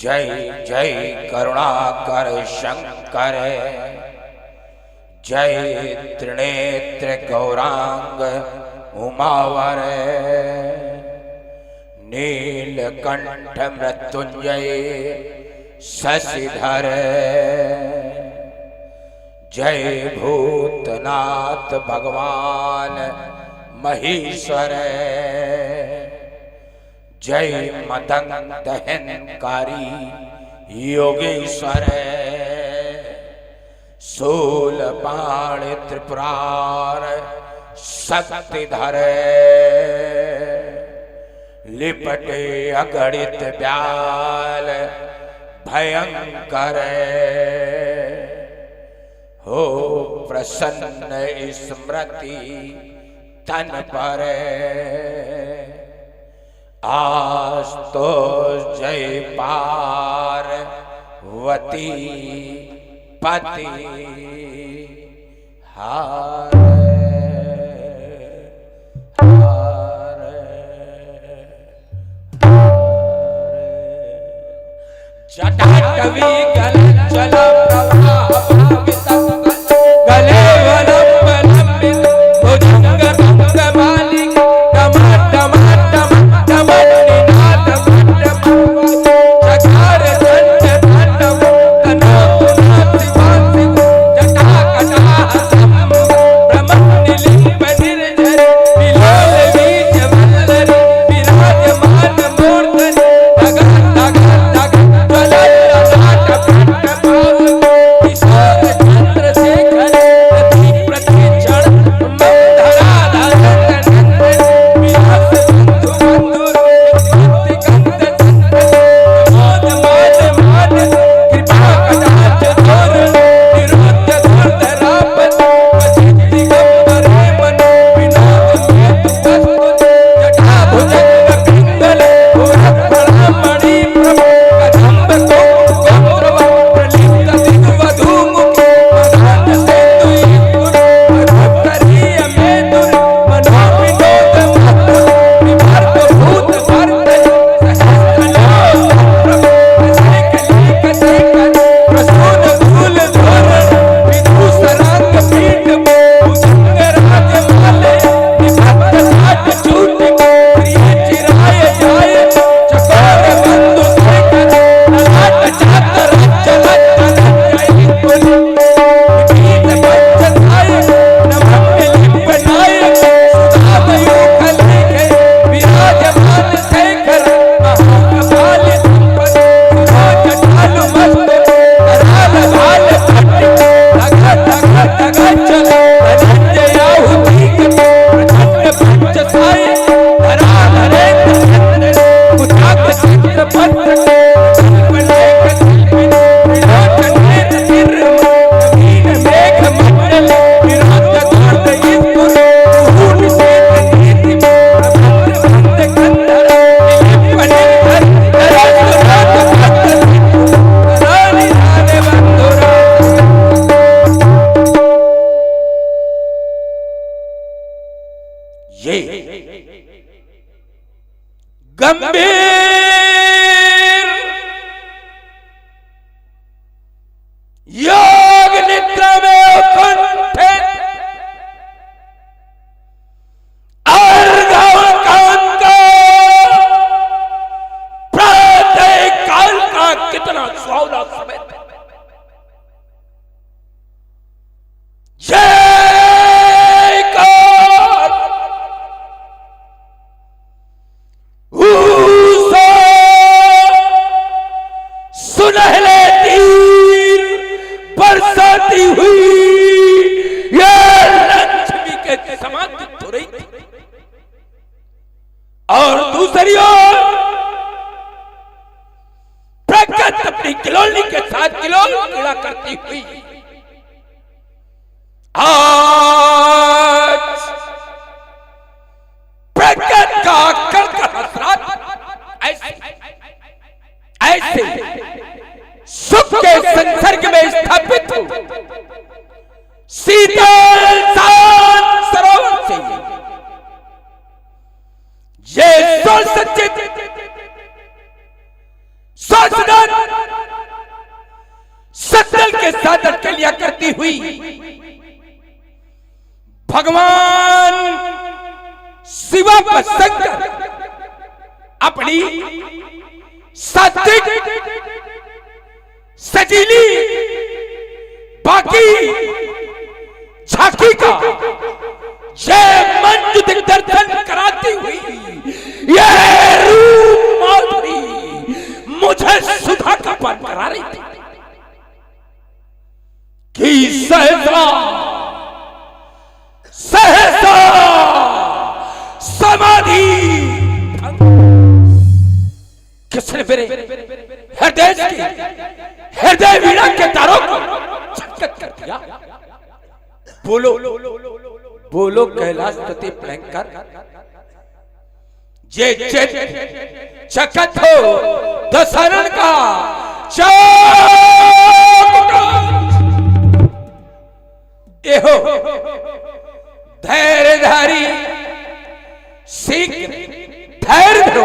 जय जय करुणाकर शंकर, जय त्रिनेत्र गौरांग उमावर, नीलकंठ मृत्युंजय शशिधर, जय भूतनाथ भगवान महेश्वर, जय मदंत हिंकारी योगेश्वर, शूलपाण त्रिपुरार शक्तिधर, लिपटे अगणित व्याल भयंकर, हो प्रसन्न स्मृति तन पर, आज तो जय पार्वती पति हार जटाटवी गल जल प्रवाह भावित गले वलंबित भुजंग भंग मालिक टमाट टमाट टमाट निनाद मंडप जगार दंड दंड कनाथ नाथ वासी जटा कटा सम ब्रह्मण्य लिंग निर्जर विलाल बीज वल्लर विराजमान मूर्धनि धगा धगा धगा गंभीर योग निद्रा में उत्कंठित और गौरकांत को प्रातः काल का कितना सुहावना समय और दूसरी ओर प्रकृति अपनी किलोली के साथ किलोला करती हुई आज प्रकृति का आकर का हसरात ऐसे सुख के संसर्ग में स्थापित हो शीतल शांत सरोवर से ये सचित सचदन दर्शन के साथ अटकलियां करती हुई भगवान शिवा पर शंकर अपनी सात्विक सजीली बाकी झांकी का जय मंजू दर्शन कराती हुई ये रूप माधुरी मुझे सुधा का पान करा रही थी कि सहसा सहसा समाधि किसने मेरे हृदय की हृदय वीणा के तारों को छटक कर दिया। बोलो बोलो कैलाशपति भयंकर जे चकत हो दशहरण का एहो धैर्यधारी शीघ्र धैर्य धरो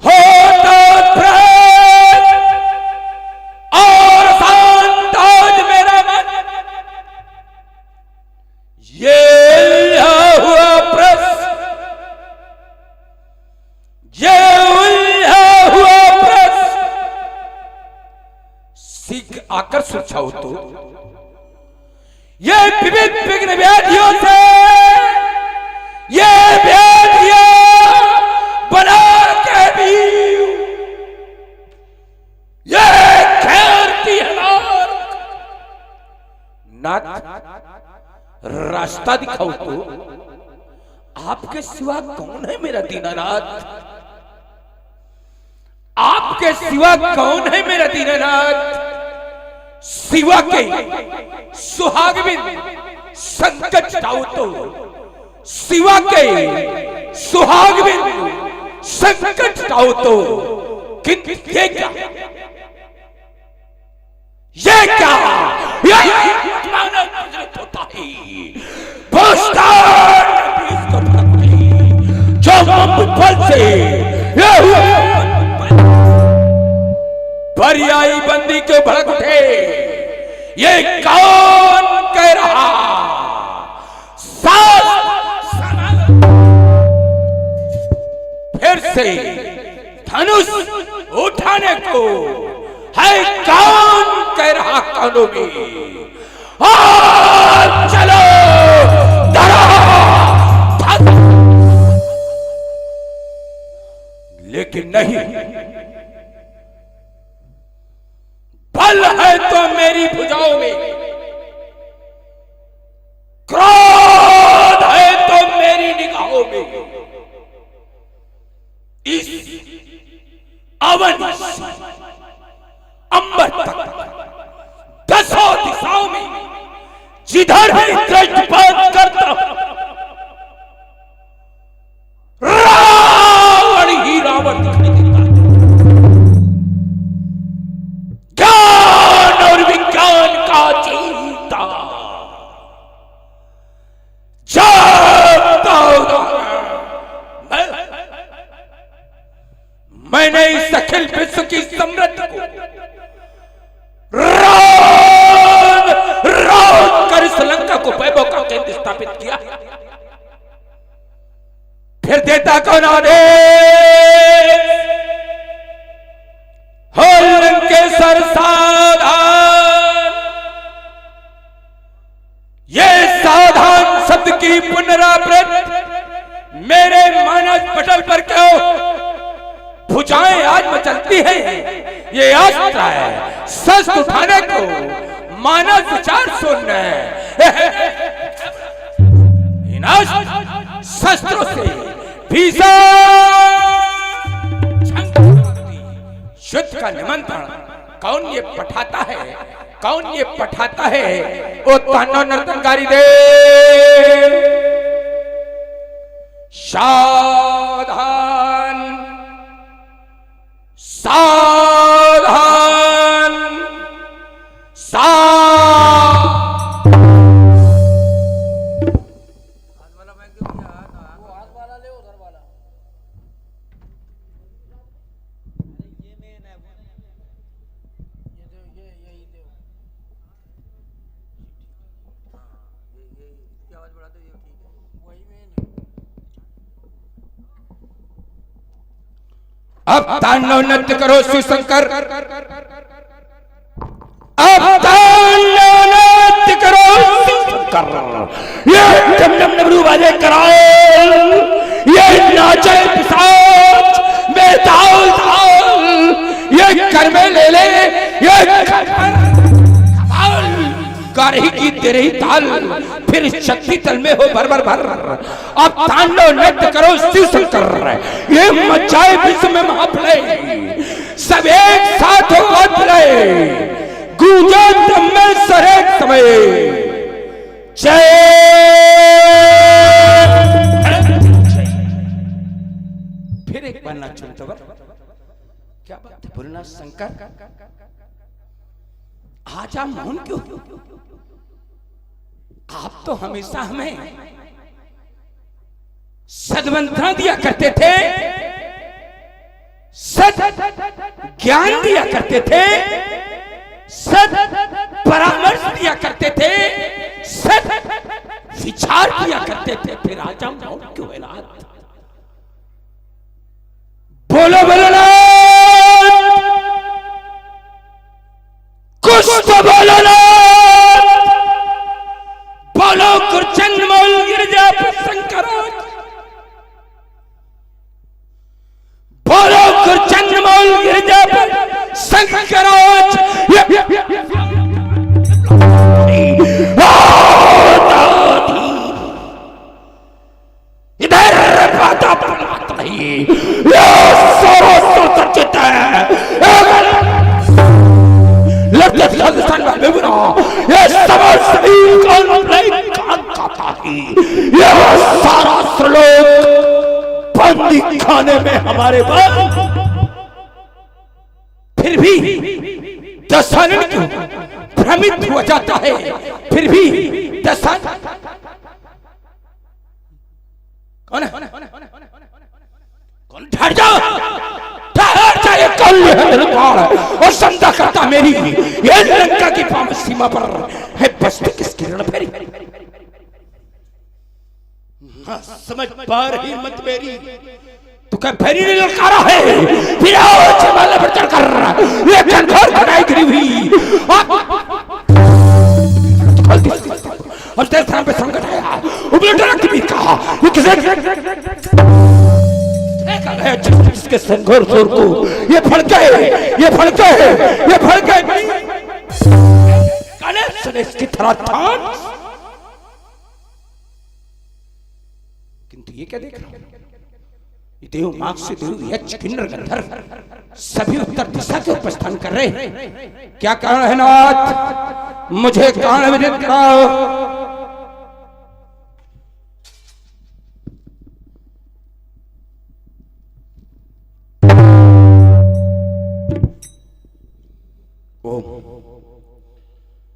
हो तो और शांत आज मेरा मन ये हुआ प्रश्न ये हुआ प्रश्न शीघ्र आकर सुलझाओ तो ये विविध विघ्न व्याधियों से ये व्याधियां बना के भी ये खेलती हमार नाथ रास्ता दिखाओ तो आपके सिवा कौन है मेरा दीनानाथ आपके सिवा कौन है मेरा दीनानाथ शिवा के सुहागविन संकट टाओ तो शिवा के सुहागविन संकट टाओ तो किंतु ये क्या मानव होता है जो फल से बरियाई बंदी के भड़क उठे ये कौन कह रहा फिर से धनुष उठाने को है कौन कह रहा कानों में चलो लेकिन नहीं बल है तो मेरी भुजाओं में क्रोध है तो मेरी निगाहों में इस अवन अंबर तक दसों दिशाओं में जिधर भी दृष्टिपात करता रावण ही रावण दिखाई देता ज्ञान और विज्ञान का चिंता मैंने इस अखिल विश्व की समृद्धि को रात कर इस लंका को वैभव का केंद्र स्थापित किया फिर देता कौन आदेश हो लंकेश्वर सावधान ये सावधान शब्द की पुनरावृत्ति मेरे मानस पटल पर क्यों भुजाएं आज मचलती हैं ये अस्त्र है शस्त्र उठाने को मानव विचार सुनना है इन शस्त्रों से भीषण युद्ध का निमंत्रण कौन ये पठाता है कौन ये पठाता है ओ तानो नर्तनकारी दे सावधान सावधान अब तांडव नृत्य करो शिव शंकर, अब तांडव नृत्य करो शिव शंकर। ये डम डम डमरू बाजे कराल, ये नाचे पिशाच बेताल ताल, ये कर में ले ले, ये गारही की तेरे ही ताल, फिर शक्ति तल में हो भर भर भर। अब तांडव नृत्य करो शिव शंकर, ये मचाए विश्व में महाप्रलय, सब एक साथ हो प्रलय, गूंजे ब्रह्मेश्वर एक समय जय। फिर एक बार नाचो तो क्या बात है भोलेनाथ शंकर, आजा मौन क्यों? आप तो हमेशा हमें सद्मंत्रणा दिया करते थे, सद ज्ञान दिया करते थे, सद परामर्श दिया करते थे, सद विचार दिया करते थे, फिर आजा मौन क्यों है रात? बोलो बोलो ना, कुछ तो बोलो ना, बोलो गुरचंद मौल गिरजा शंकर, बोलो गुरचंद मौल गिरजा शंकर। इधर बाता पलट नहीं, ये सारा सचित है, ये सारा श्लोक बंदी खाने में हमारे पास, फिर भी दशानन क्यों भ्रमित हो जाता है? फिर भी दशानन कौन है? कौन? ठहर जाओ, और समझा करता मेरी ये लंका की पावन सीमा पर है बस्ती किसकी रण फेरी। समझ पा रही मत मेरी, तू क्या फेरी ने ललकारा है? फिर आओ जमाले पर चढ़कर ये घनघोर खड़ाई गिरी हुई और तेरे सामने पे संकट आया, उबलटना की बीत कहा ये किसे जिसके संघर्ष शोर को ये फड़के, ये फड़के, ये फड़के गणेश गणेश की तरह था। किंतु ये क्या देख रहा हूं? ये देव मार्ग से देव यक्ष किन्नर गंधर्व सभी उत्तर दिशा के उपस्थान कर रहे हैं। क्या कारण है नाथ? मुझे कारण विदित कराओ।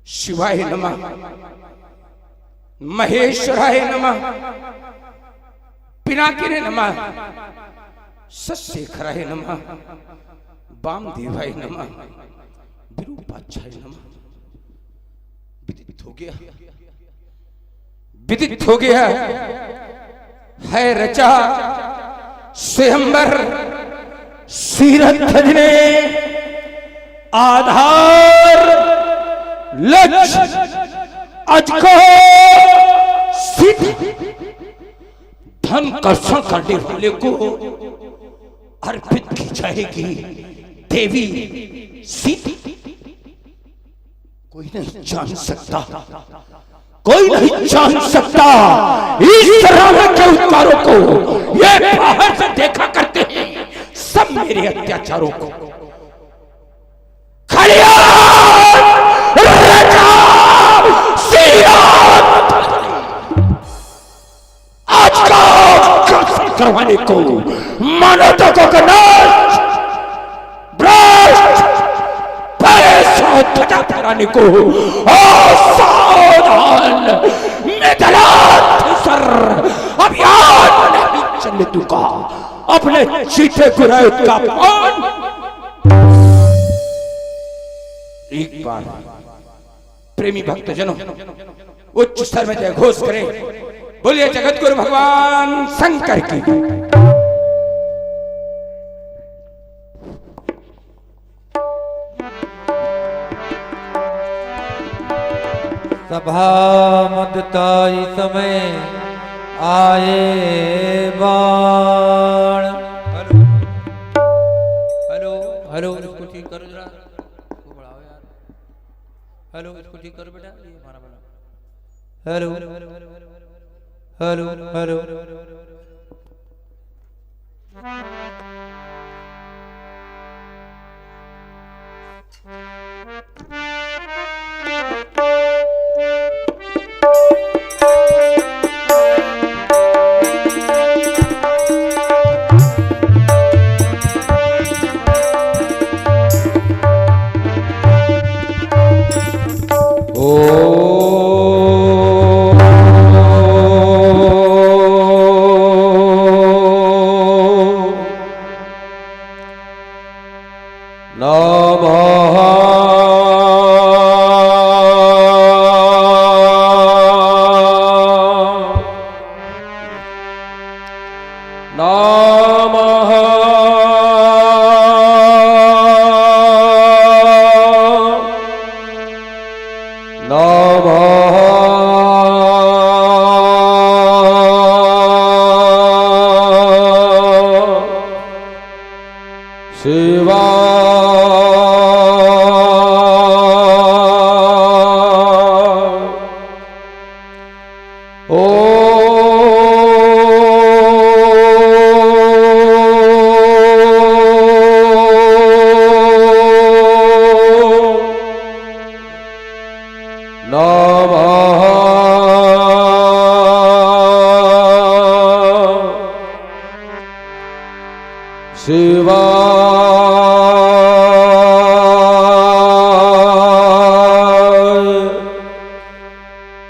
शिवाय नमः, महेश्वराय नमः, पिनाकिने नमः, सशेखराय नमः, वामदेवाय नमः, विरूपाक्षाय नमः। विदित हो गया, विदित हो गया है रचा स्वयंवर सीरत धजने आधार लक्ष्य अजको सिद्ध धन कर्षण करने वाले को अर्पित की जाएगी देवी सीधी। कोई नहीं जान सकता, कोई नहीं जान सकता इस तरह के उत्कारों को। ये बाहर से देखा करते हैं सब मेरे अत्याचारों को। आज का करवाने को मानवता को नाश भ्रष्ट पैसा ध्वजा फहराने को सावधान सर अभियान नहीं चलने दूंगा। अपने चीते गुराए का पान एक बार प्रेमी भक्तजनों उच्च स्तर में जय घोष करें। बोलिए जगत गुरु भगवान शंकर की। सभा मदताई समय आए बाण। हेलो हेलो हेलो, इसको ठीक करो जरा, इसको बढ़ाओ यार। हेलो, इसको ठीक करो बेटा, ये हमारा बना। हेलो हेलो हेलो,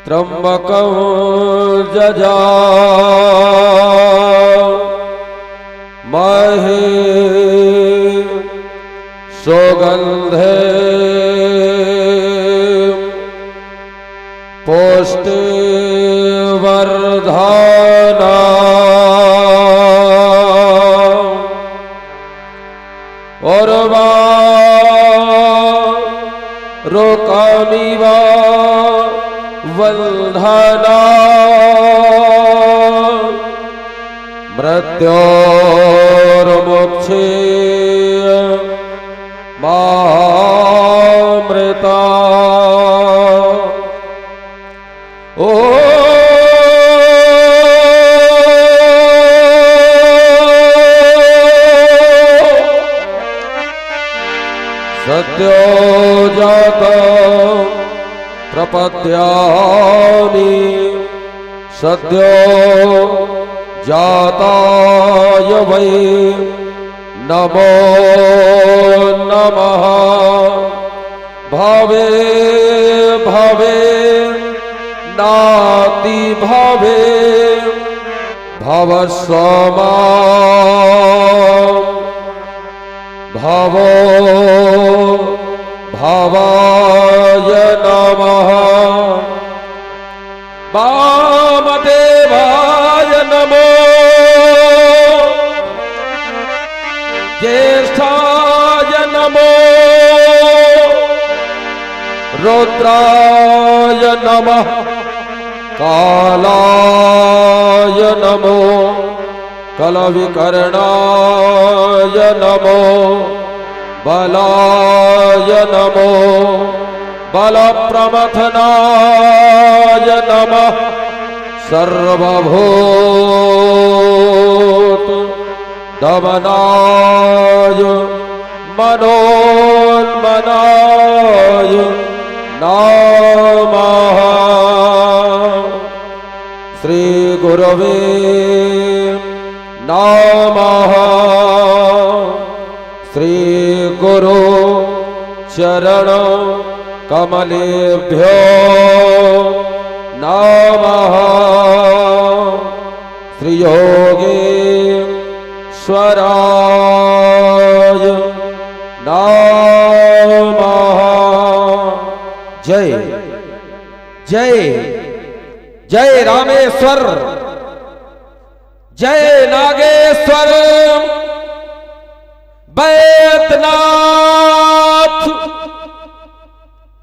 त्र्यंबकं जजामहे सुगंधे पुष्टिवर्धनाय उर्वारुकमिव वंदना मृत्योर्मुक्षीय मामृता। ओ सद्यो जाता प्रपद्यामि सद्यो जाताय वै नमो नमः। भवे भवे नाति भवे भवस्वमा भवो भवाय नमः। वामदेवाय नमो ज्येष्ठाय नमो रुद्राय नमः। कालाय नमो कलविकर्णाय नमो बलाय नमो बलप्रमथनाय नमः। सर्वभूत दमनाय मनोन्मनाय नमः। श्री गुरवे नमः। श्री गुरु चरण कमलेभ्यो नमः। श्री योगेश्वराय नमः। जय जय जय रामेश्वर, जय नागेश्वर, बैद्यनाथ,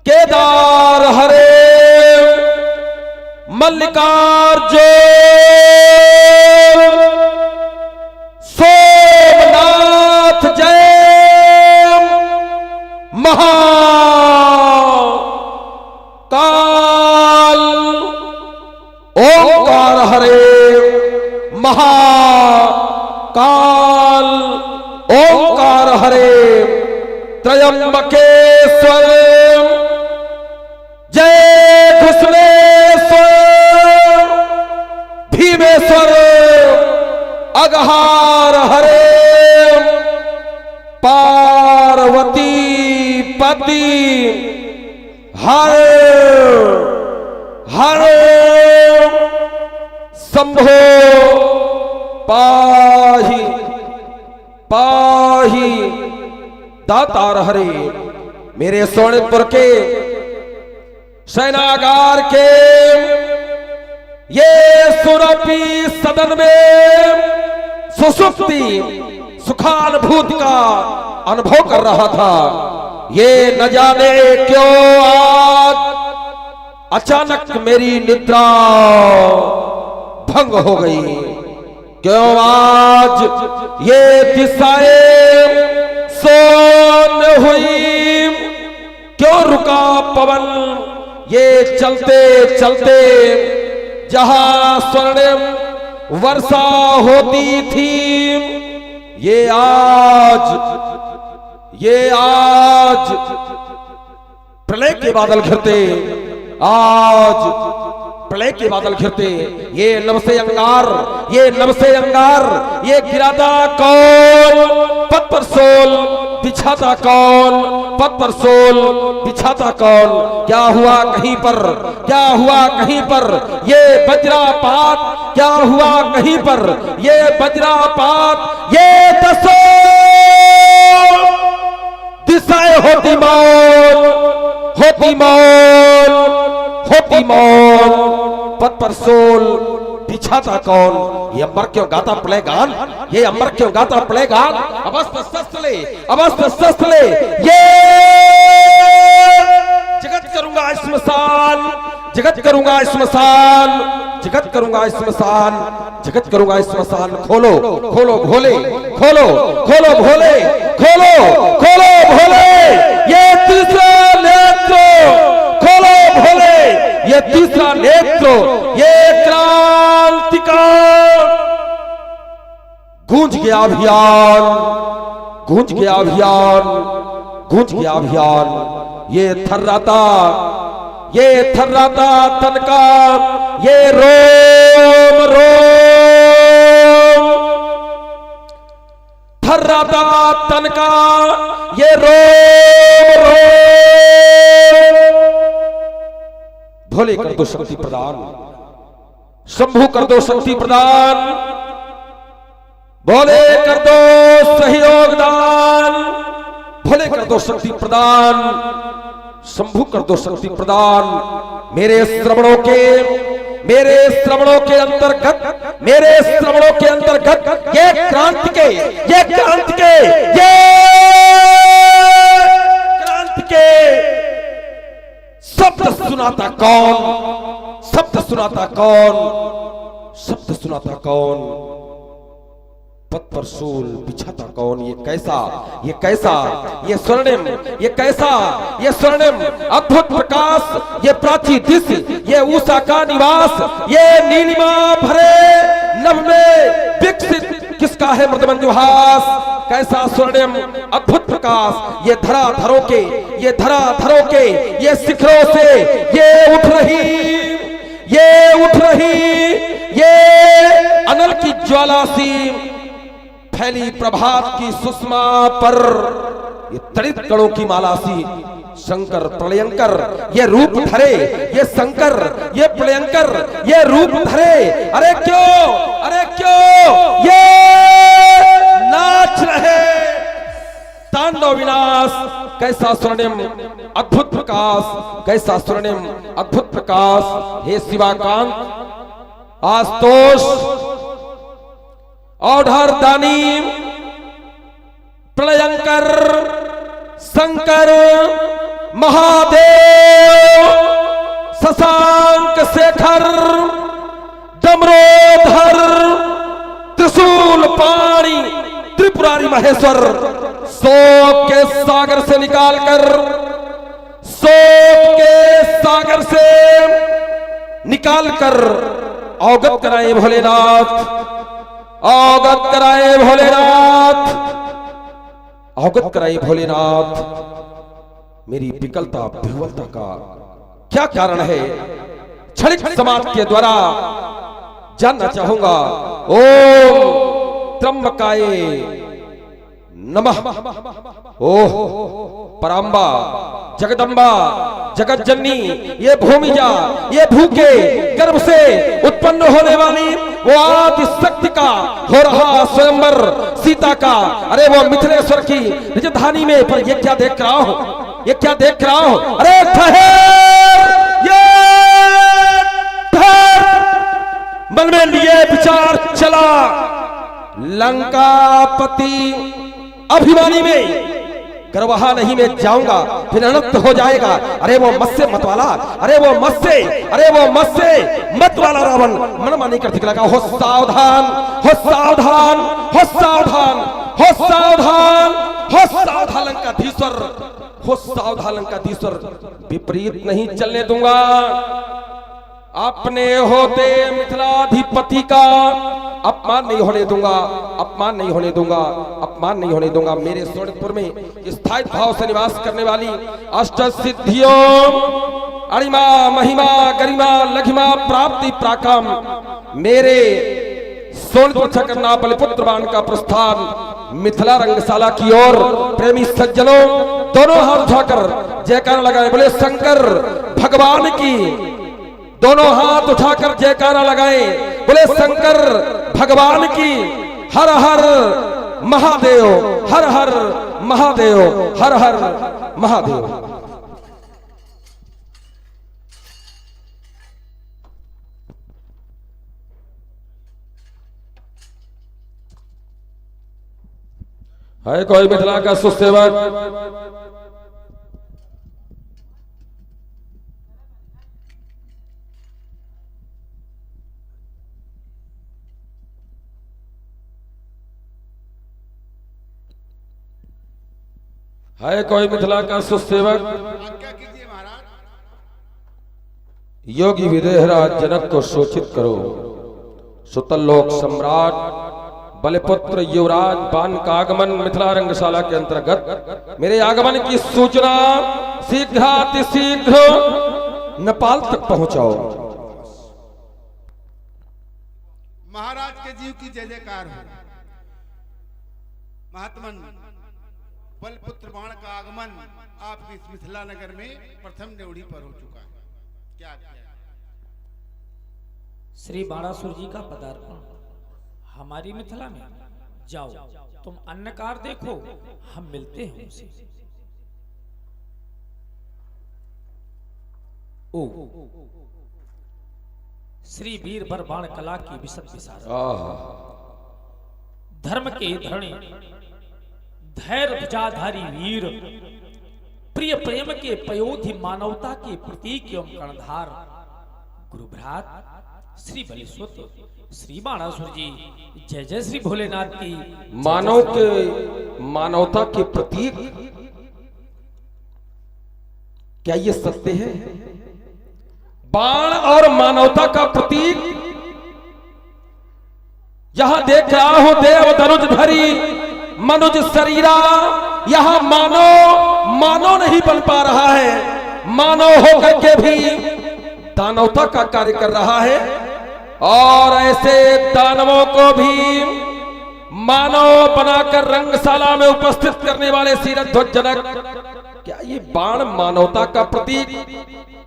केदार हरे। जो सोमनाथ जय महाकाल ओंकार हरे महाकाल ओंकार हरे त्रयंबकेश्वर जय घुसलेश्वर भीमेश्वर अगहार हरे पार्वती पति हर हर शंभो पाहि पाहि दातार हरे। मेरे सोनितपुर के सेनागार के ये सुरपी सदन में सुसुप्ति सुखानुभूति का अनुभव कर रहा था। ये न जाने क्यों आज अचानक मेरी निद्रा भंग हो गई। क्यों आज ये दिशाएं सोन हुई, क्यों रुका पवन ये चलते चलते जहां स्वर्णिम वर्षा होती थी। ये आज प्रलय के बादल घिरते, आज प्रलय के बादल घिरते। ये नभ से अंगार ये गिराता कौन, पथ पर सोल बिछाता कौन, पथ पर सोल बिछाता कौन। क्या हुआ कहीं पर, क्या हुआ कहीं पर ये वज्रापात, क्या हुआ कहीं पर ये वज्रापात। ये दसों दिशाएं होती मौन, होती मौन, होती मौन। पथ पर सोल बिछाता कौन। ये अंबर क्यों गाता प्ले गान, ये अंबर क्यों गाता प्ले गान। अवस्थ शस्त्र ले, अवस्थ शस्त्र ले। ये जगत करूंगा श्मशान, जगत करूंगा श्मशान, जगत करूंगा श्मशान, जगत करूंगा श्मशान। खोलो खोलो भोले, खोलो खोलो भोले, खोलो खोलो भोले। ये तीसरा नेत्र खोलो भोले, ये तीसरा नेत्र। ये क्रांति का गूंज गया अभियान, गूंज गया अभियान, गूंज गया अभियान। ये थर्राता तन का ये रोम रोम, थर्राता तन का ये रोम रोम। भोले कर दो शक्ति प्रदान, शंभु कर दो शक्ति प्रदान, भोले कर दो सहयोग दान। भोले कर दो शक्ति प्रदान, शंभु कर दो शक्ति प्रदान। मेरे श्रवणों के अंतर्गत, मेरे श्रवणों के अंतर्गत ये क्रांति के शब्द सुनाता कौन, शब्द सुनाता कौन, शब्द सुनाता कौन। पथ पर सोल बिछाता कौन। ये कैसा, ये कैसा, ये स्वर्णिम, ये कैसा, ये स्वर्णिम अद्भुत प्रकाश। ये प्राची दृश्य, ये उषा का निवास। ये नीलिमा भरे नभ में विकसित किसका है मृदमंजुहास। कैसा स्वर्णिम अद्भुत प्रकाश। ये धराधरों के, ये धराधरों के ये शिखरों से ये उठ रही, ये उठ रही, ये अनल की ज्वाला सी फैली प्रभात की सुषमा पर। ये तड़ित कणों की माला सी शंकर प्रलयंकर ये रूप धरे, ये शंकर ये प्रलयंकर ये रूप धरे। अरे क्यों, अरे क्यों ये नाच रहे। तांडव विनाश। कैसा स्वर्णिम अद्भुत प्रकाश, कैसा स्वर्णिम अद्भुत प्रकाश। हे शिवाकांत, आशुतोष, औढर दानी, प्रलयंकर, शंकर, महादेव, शशांक शेखर, महेश्वर शोक के सागर से निकालकर, शोक के सागर से निकालकर अवगत कराए भोलेनाथ, अवगत कराए भोलेनाथ, अवगत कराए भोलेनाथ। मेरी विकलता विह्वलता का क्या कारण है, क्षणिक समाज के द्वारा जानना चाहूंगा। ओम त्र्यंबकाय नमः। ओह परांबा, जगदम्बा, जगत जननी, ये भूमिजा, ये भूखे गर्भ से उत्पन्न होने वाली वो आदि शक्ति का हो रहा स्वयंवर सीता का, अरे वो मिथिलेश्वर की राजधानी में। पर ये क्या देख रहा हूं, ये क्या देख रहा हूं, अरे ठहर, ये ठहर। मन में लिए विचार चला, लंकापति अभिमानी में गर्वहा नहीं मैं जाऊंगा, फिर अनंत हो जाएगा। अरे वो मत्स्य मत वाला, अरे वो मत्स्य, अरे वो मत्स्य मत वाला रावण मन मानी कर दिखला। हो सावधान, हो सावधान, हो सावधान, हो सावधान, हो सावधान लंकाधीश्वर, हो सावधान लंकाधीश्वर। विपरीत नहीं चलने दूंगा। अपने होते मिथिलाधिपति का अपमान नहीं होने दूंगा, अपमान नहीं होने दूंगा, अपमान नहीं होने दूंगा। मेरे स्वर्णपुर में स्थायी भाव से निवास करने वाली अष्ट सिद्धियों अणिमा महिमा गरिमा लघिमा प्राप्ति प्राकाम मेरे सोनपुर छकरना बलिपुत्र बाण का प्रस्थान मिथिला रंगशाला की ओर। प्रेमी सज्जनों दोनों हाथ उठाकर जयकार लगाए, बोले शंकर भगवान की। दोनों हाथ उठाकर जयकारा लगाए, बोले शंकर भगवान की। हर हर महादेव, हर हर महादेव, हर हर महादेव। है कोई मिथिला का सुसेवक? है कोई मिथिला का सुसेवक? आज्ञा कीजिए महाराज। योगी विदेहराज जनक को सूचित करो, सुतलोक सम्राट बलिपुत्र युवराज बाण का आगमन मिथिला रंगशाला के अंतर्गत। मेरे आगमन की सूचना शीघ्रातिशीघ्र नेपाल तक पहुंचाओ। महाराज के जीव की जय जयकार हो। महात्मन बलपुत्र बाण का आगमन आपके इस मिथिला नगर में प्रथम ड्योढ़ी पर हो चुका है। क्या किया? श्री बाणासुर जी का पदार्पण हमारी मिथिला में। जाओ तुम अन्नकार देखो, हम मिलते हैं उनसे। ओ श्री वीर बर बाण कला की विशद विशारद, धर्म के धरणी धैर्य ध्वजाधारी वीर, प्रिय प्रेम के पयोधि मानवता के प्रतीक एवं कर्णधार गुरुभ्रात श्री बलिसुत श्री बाणासुर जी। जय जय श्री भोलेनाथ की। मानव के मानवता के प्रतीक, क्या ये सत्य है? बाण और मानवता का प्रतीक यहां देख रहा हूं। देव धनुष धरी मनुज शरीरा, यहां मानव नहीं बन पा रहा है। मानव होकर के भी दानवता का कार्य कर रहा है, और ऐसे दानवों को भी मानव बनाकर रंगशाला में उपस्थित करने वाले शीरध्वज जनक, क्या ये बाण मानवता का प्रतीक?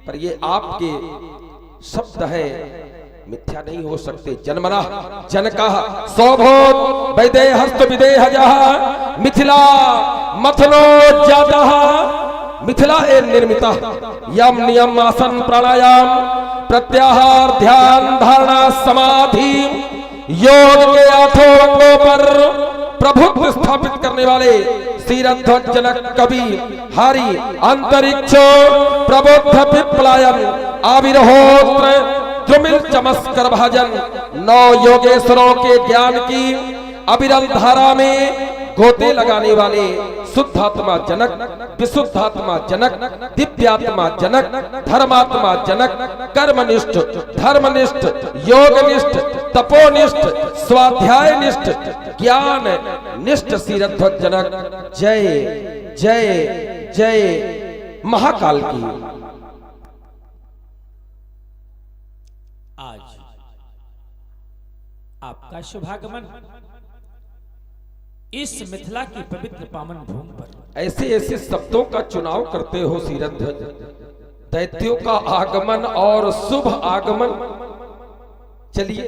पर ये आपके शब्द है, मिथ्या नहीं हो सकते। जन्मना जनका सौभोत वैदेह हस्त विदेह जहा, मिथिला मथनो जाता। मिथिला ए निर्मिता यम नियम आसन प्राणायाम प्रत्याहार ध्यान धारणा समाधि योग के आठों अंगों पर प्रभुत्व स्थापित करने वाले शीरध्वज जनक कवि हरि अंतरिक्ष प्रबुद्ध विप्लायन आविर्होत्र द्रुमिल चमस्कर भाजन नौ योगेश्वरों के ज्ञान की अविरल धारा में गोते लगाने वाले शुद्धात्मा जनक, विशुद्धात्मा जनक, दिव्यात्मा जनक, धर्मात्मा जनक, कर्मनिष्ठ, धर्मनिष्ठ, योगनिष्ठ, तपोनिष्ठ, स्वाध्यायनिष्ठ, ज्ञान निष्ठ सिरध्वज जनक जय जय जय महाकाल की। आज आपका शुभागमन इस मिथिला की पवित्र पावन भूमि पर ऐसे ऐसे शब्दों का चुनाव करते हो सिरध्वज, दैत्यों का आगमन और शुभ आगमन। चलिए,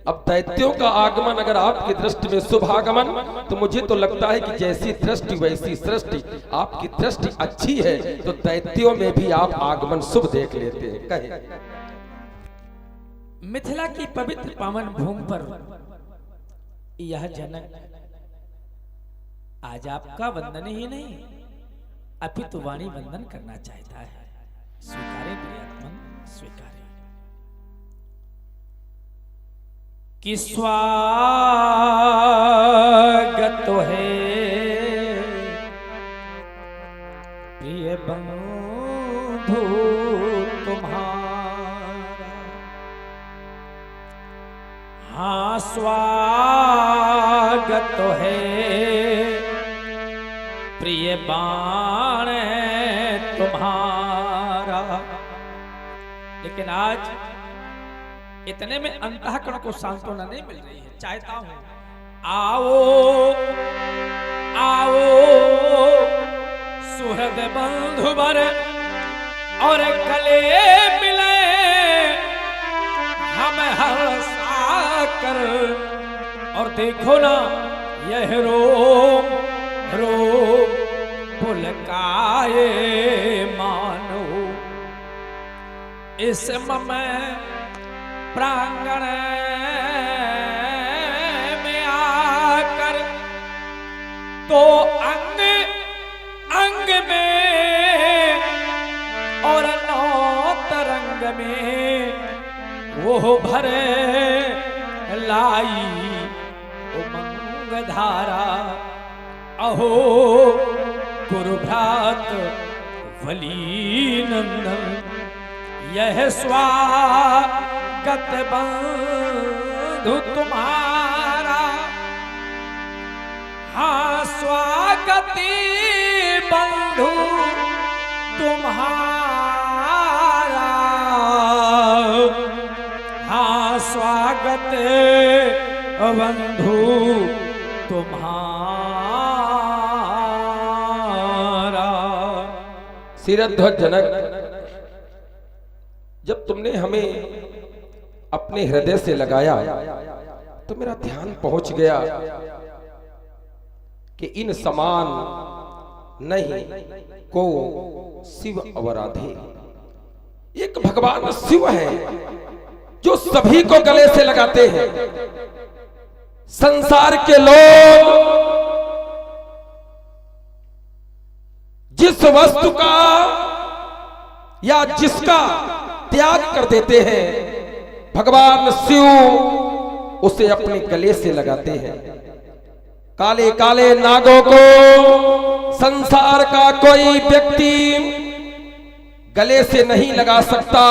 अब दैत्यों का आगमन अगर आपकी दृष्टि में शुभ आगमन, तो मुझे तो लगता है कि जैसी दृष्टि वैसी सृष्टि। आपकी दृष्टि अच्छी है तो दैत्यों में भी आप आगमन शुभ देख लेते हैं। कहे मिथिला की पवित्र पावन भूमि पर यह जनक आज आपका वंदन ही नहीं अपितु वाणी वंदन करना चाहता है। स्वीकारे प्रियात्मन, स्वीकारे। कि स्वागत तो है प्रिय बंधु तुम्हारा, हाँ स्वागत तो है प्रिय बाण तुम्हारा। लेकिन आज इतने में अंतःकरण को सांत्वना नहीं मिल रही है। चाहता हूं आओ आओ सुहृद बंधु वर और गले मिले हम हर्षा कर। और देखो ना यह रोम रोम पुलकाए मानो, इस मम प्रांगण में आकर तो अंग अंग में और नौ तरंग में वो भरे लाई उमंग धारा। अहो गुरुभ्रात वलीनंदन यह स्वागत बंधु तुम्हारा, हाँ स्वागती बंधु तुम्हारा, हाँ स्वागत बंधु तुम्हारा। सिरध्वज जनक, जब तुमने हमें अपने हृदय से लगाया तो मेरा ध्यान पहुंच गया कि इन समान नहीं को शिव अवराधे। एक भगवान शिव है जो सभी को गले से लगाते हैं। संसार के लोग जिस वस्तु का या जिसका त्याग कर देते हैं, भगवान शिव उसे अपने गले से लगाते हैं। काले काले नागों को संसार का कोई व्यक्ति गले से नहीं लगा सकता।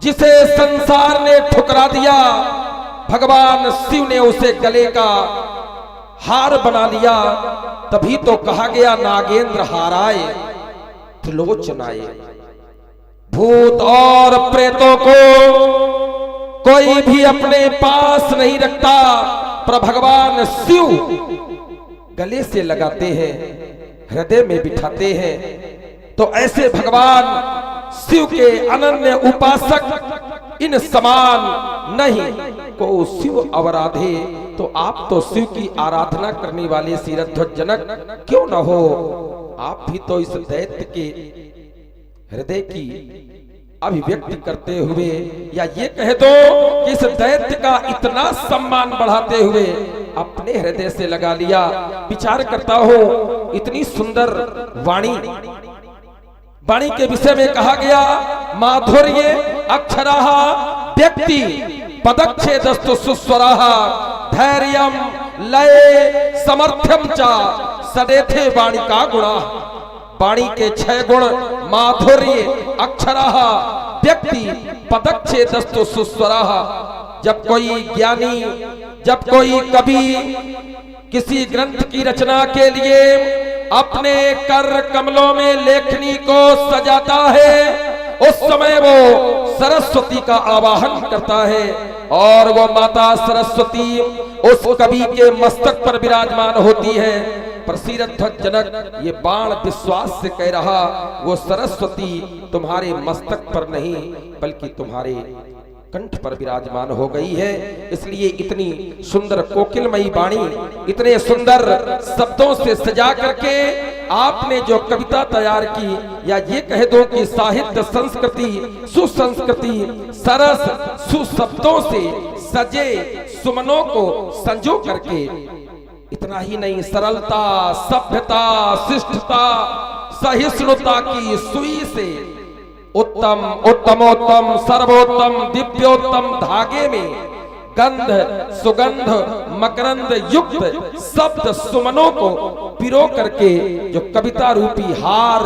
जिसे संसार ने ठुकरा दिया, भगवान शिव ने उसे गले का हार बना लिया। तभी तो कहा गया नागेंद्र हाराए त्रिलोचनाए। भूत और प्रेतों को कोई भी अपने पास नहीं रखता, पर भगवान शिव गले से लगाते हैं, हृदय में बिठाते हैं। तो ऐसे भगवान शिव के अनन्य उपासक इन समान नहीं को शिव अवराधे। तो आप तो शिव की आराधना करने वाले सिरध्वज जनक क्यों न हो? आप भी तो इस दैत्य के हृदय की अभिव्यक्ति करते हुए, या ये कह दो कि इस दैत्य का इतना सम्मान बढ़ाते हुए अपने हृदय से लगा लिया। विचार करता हूं, इतनी सुंदर वाणी के विषय में कहा गया, माधुर्य अक्षराः व्यक्ति पदच्छेदस्तु सुस्वराः धैर्यं लय समर्थ्यम चा सदेथे वाणी का गुणा। वाणी के 6 गुण माधुर्य अक्षरः व्यक्ति पदच्छेदस्तु सुस्वरः। जब कोई ज्ञानी, जब कोई कवि किसी ग्रंथ की रचना के लिए अपने कर कमलों में लेखनी को सजाता है, उस समय वो सरस्वती का आवाहन करता है और वो माता सरस्वती उस कवि के मस्तक पर विराजमान होती है। पर श्रीरध्वज जनक ये बाण विश्वास से कह रहा, वो सरस्वती तुम्हारे मस्तक पर नहीं बल्कि तुम्हारे कंठ पर विराजमान हो गई है। इसलिए इतनी सुंदर कोकिलमयी वाणी, इतने सुंदर शब्दों से सजा करके आपने जो कविता तैयार की, या ये कह दो कि साहित्य संस्कृति सुसंस्कृति सरस सुशब्दों से सजे सुमनों को संजो करके, इतना ही नहीं सरलता सभ्यता शिष्टता सहिष्णुता की सुई से उत्तम उत्तमोत्तम सर्वोत्तम दिव्योत्तम धागे में गंध सुगंध मकरंद युक्त शब्द सुमनों को पिरो करके जो कविता रूपी हार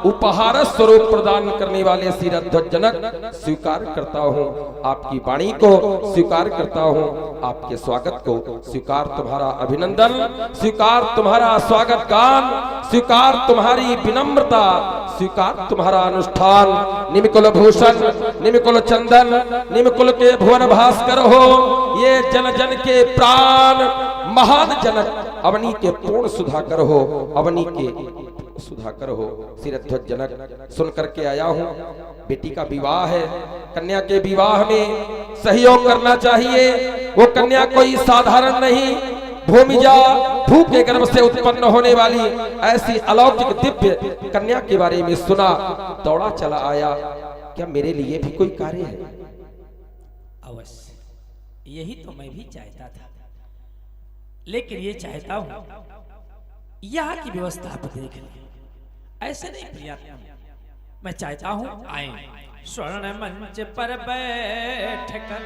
उपहार स्वरूप प्रदान करने वाले श्रीरध्वज जनक, स्वीकार करता हूँ आपकी वाणी को, स्वीकार करता हूँ आपके स्वागत को, स्वीकार तुम्हारा अभिनंदन, स्वीकार तुम्हारा स्वागत गान, स्वीकार तुम्हारी विनम्रता, स्वीकार तुम्हारा अनुष्ठान। निमकुल भूषण निमकुल चंदन निमकुल के भुवन भास्कर हो, ये जन जन के प्राण महान जनक अवनी के पूर्ण सुधाकर हो, अवनी के सुधाकर हो। श्रीरध्वज जनक सुन करके आया हूँ, बेटी का विवाह है, कन्या के विवाह में सहयोग करना चाहिए। वो कन्या कोई साधारण नहीं, भूमिजा भू के गर्भ से उत्पन्न होने वाली ऐसी अलौकिक दिव्य कन्या के बारे में सुना, दौड़ा चला आया। क्या मेरे लिए भी कोई कार्य है? अवश्य, यही तो मैं भी चाहता था, लेकिन ये चाहता हूं यहाँ की व्यवस्था आप देख लें। ऐसे नहीं प्रियतम, मैं चाहता हूं आए स्वर्ण मंच पर बैठ कर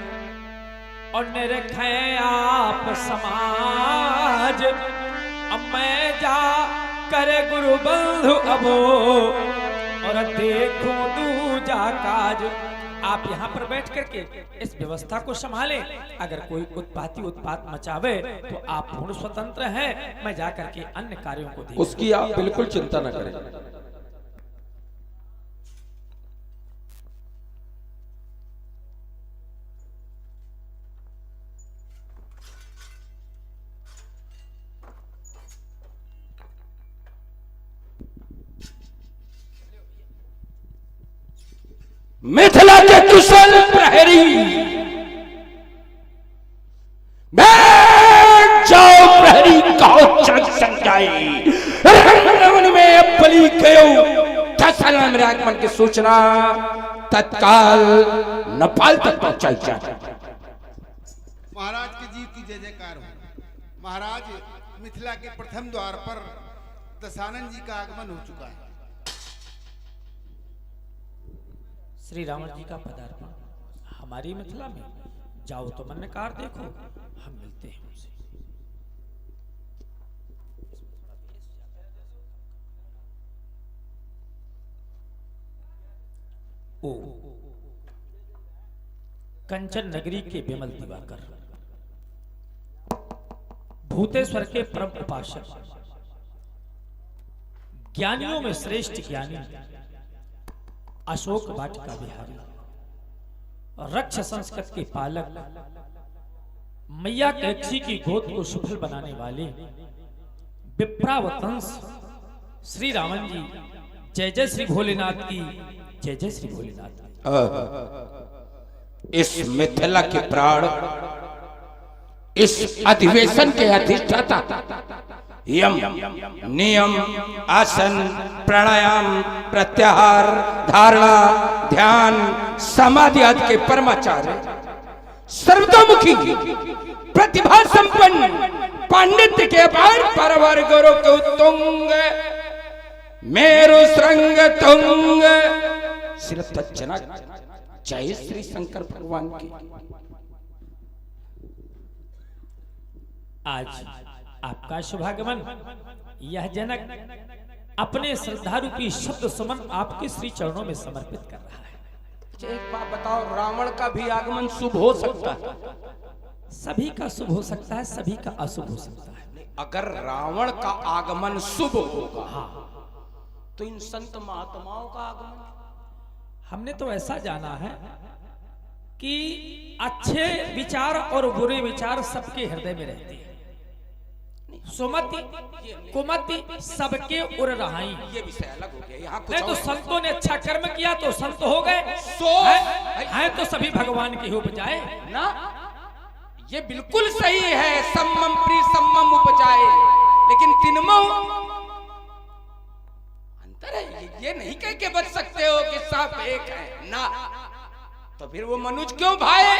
और निरखें आप समाज। अब मैं जा करे गुरु बंधु अबो और देखूं दूजा काज। आप यहाँ पर बैठ करके इस व्यवस्था को संभालें। अगर कोई उत्पात मचावे तो आप पूर्ण स्वतंत्र हैं, मैं जाकर के अन्य कार्यों को देखूं। उसकी आप बिल्कुल चिंता न करें। मिथिला के कुशल प्रहरी बैठ जाओ, प्रहरी कहो चल जाए। रमन में बलि गयो दशहरा मेरे आगमन की सूचना तत्काल नेपाल तक पहुंचाई जाए। महाराज की जीव की जय जयकार हो। महाराज, मिथिला के प्रथम द्वार पर दशानन जी का आगमन हो चुका है। श्री रावण जी का पदार्पण हमारी मिथिला में। जाओ तो मन्नकार देखो, हम मिलते हैं उनसे। ओ कंचन नगरी के विमल दिवाकर, भूतेश्वर के परम उपासक, ज्ञानियों में श्रेष्ठ ज्ञानी, अशोक वाटिका बिहारी, रक्ष संस्कृत के पालक, मैया कैक्सी की गोद को सफल बनाने वाले विप्रावतंस श्री रावण जी, जय जय श्री भोलेनाथ की, जय जय श्री भोलेनाथ की। इस मिथिला के प्राण, इस अधिवेशन के अधिष्ठाता यम नियम आसन प्राणायाम प्रत्याहार धारणा ध्यान समाधि आदि के परमाचार्य, सर्वतोमुखी प्रतिभा संपन्न पांडित्य के अपार परवर गुरु के उत्तुंग मेरु श्रृंग तुंग श्रीरध्वज जनक, जय श्री शंकर भगवान की। आज आपका शुभागमन यह जनक अपने श्रद्धालु की शब्द सुमन आपके श्री चरणों में समर्पित कर रहा है। एक बात बताओ, रावण का भी आगमन शुभ हो सकता है? सभी का शुभ हो सकता है, सभी का अशुभ हो सकता है। अगर रावण का आगमन शुभ होगा, हाँ, तो इन संत महात्माओं का आगमन? हमने तो ऐसा जाना है कि अच्छे विचार और बुरे विचार सबके हृदय में रहते हैं। सुमति कुमति सबके उड़ रहाई, ये विषय अलग हो गया। यहाँ कुछ नहीं तो संतों ने अच्छा कर्म किया तो संत हो गए, हैं तो सभी भगवान के ही उपजाए ना। ये बिल्कुल सही है, सम्मम प्री सम्मम उपजाए, लेकिन तिनमो अंतर है। ये नहीं कह के बच सकते हो कि सब एक है ना। तो फिर वो मनुज क्यों भाए?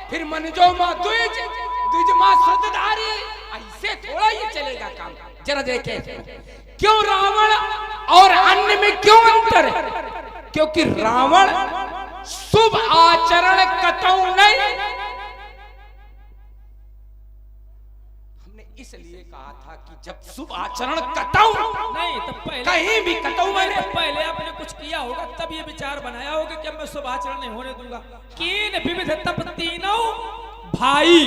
फिर मनुजो माँ द्विज, द्विज माँ श्रद्धाधारी, ऐसे थोड़ा ये चलेगा काम। जरा देखे क्यों रावण और अन्य में क्यों अंतर है? क्योंकि रावण शुभ आचरण कतऊ नहीं। हमने इसलिए कहा था कि जब शुभ आचरण कतऊ नहीं तो पहले कहीं भी कतऊ मैंने पहले आपने कुछ किया होगा, तब ये विचार बनाया होगा कि मैं शुभ आचरण नहीं होने दूंगा। कीन विविध तप तीनों भाई,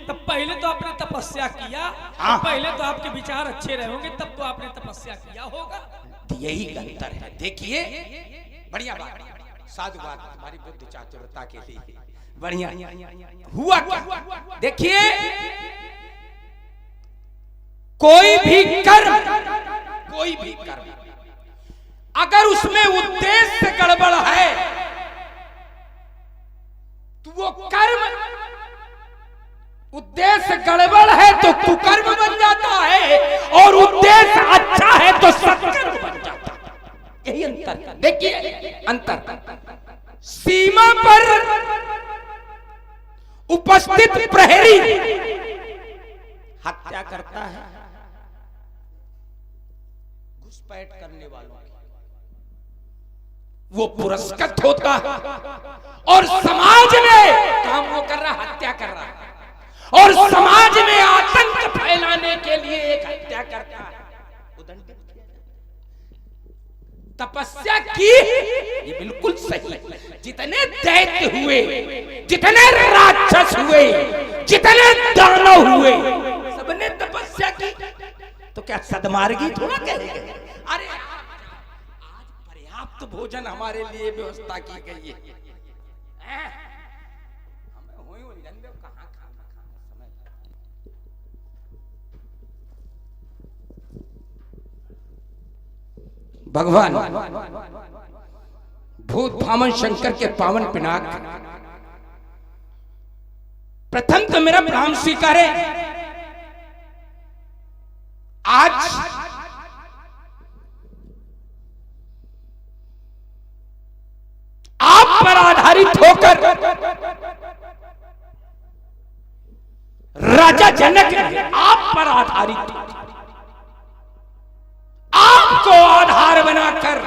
तब पहले तो आपने तपस्या किया, पहले तो आपके विचार अच्छे रहे होंगे, तब तो आपने तपस्या किया होगा। यही अंतर है। देखिए बढ़िया बात, साधु बात तुम्हारी बुद्धि चातुरता के लिए बढ़िया हुआ क्या? देखिए कोई भी कर्म अगर उसमें उद्देश्य गड़बड़ है तो वो कर्म, उद्देश्य गड़बड़ है तो कुकर्म बन जाता है, और उद्देश्य अच्छा है तो सत्कर्म बन जाता है। यही अंतर। देखिए अंतर, सीमा पर उपस्थित प्रहरी हत्या करता है घुसपैठ करने वालों की, वो पुरस्कृत होता है, और समाज में काम वो कर रहा, हत्या कर रहा है, और समाज में आतंक फैलाने के लिए एक हत्या करता है, उदंडित किया जाता है। तपस्या की ये बिल्कुल सही। जितने दैत्य हुए, जितने राक्षस हुए, जितने दानव हुए, सबने तपस्या की। तो क्या सदमार्गी थोड़ा कहेंगे? अरे आज पर्याप्त भोजन हमारे लिए व्यवस्था की गई है, हमें हुई उलझन दे कहां खाना समय। भगवान भूत भामन शंकर के पावन पिनाक, प्रथम तो मेरा प्रणाम स्वीकारे। आज आप पर आधारित होकर राजा जनक ने आप पर आधारित, आपको आधार बनाकर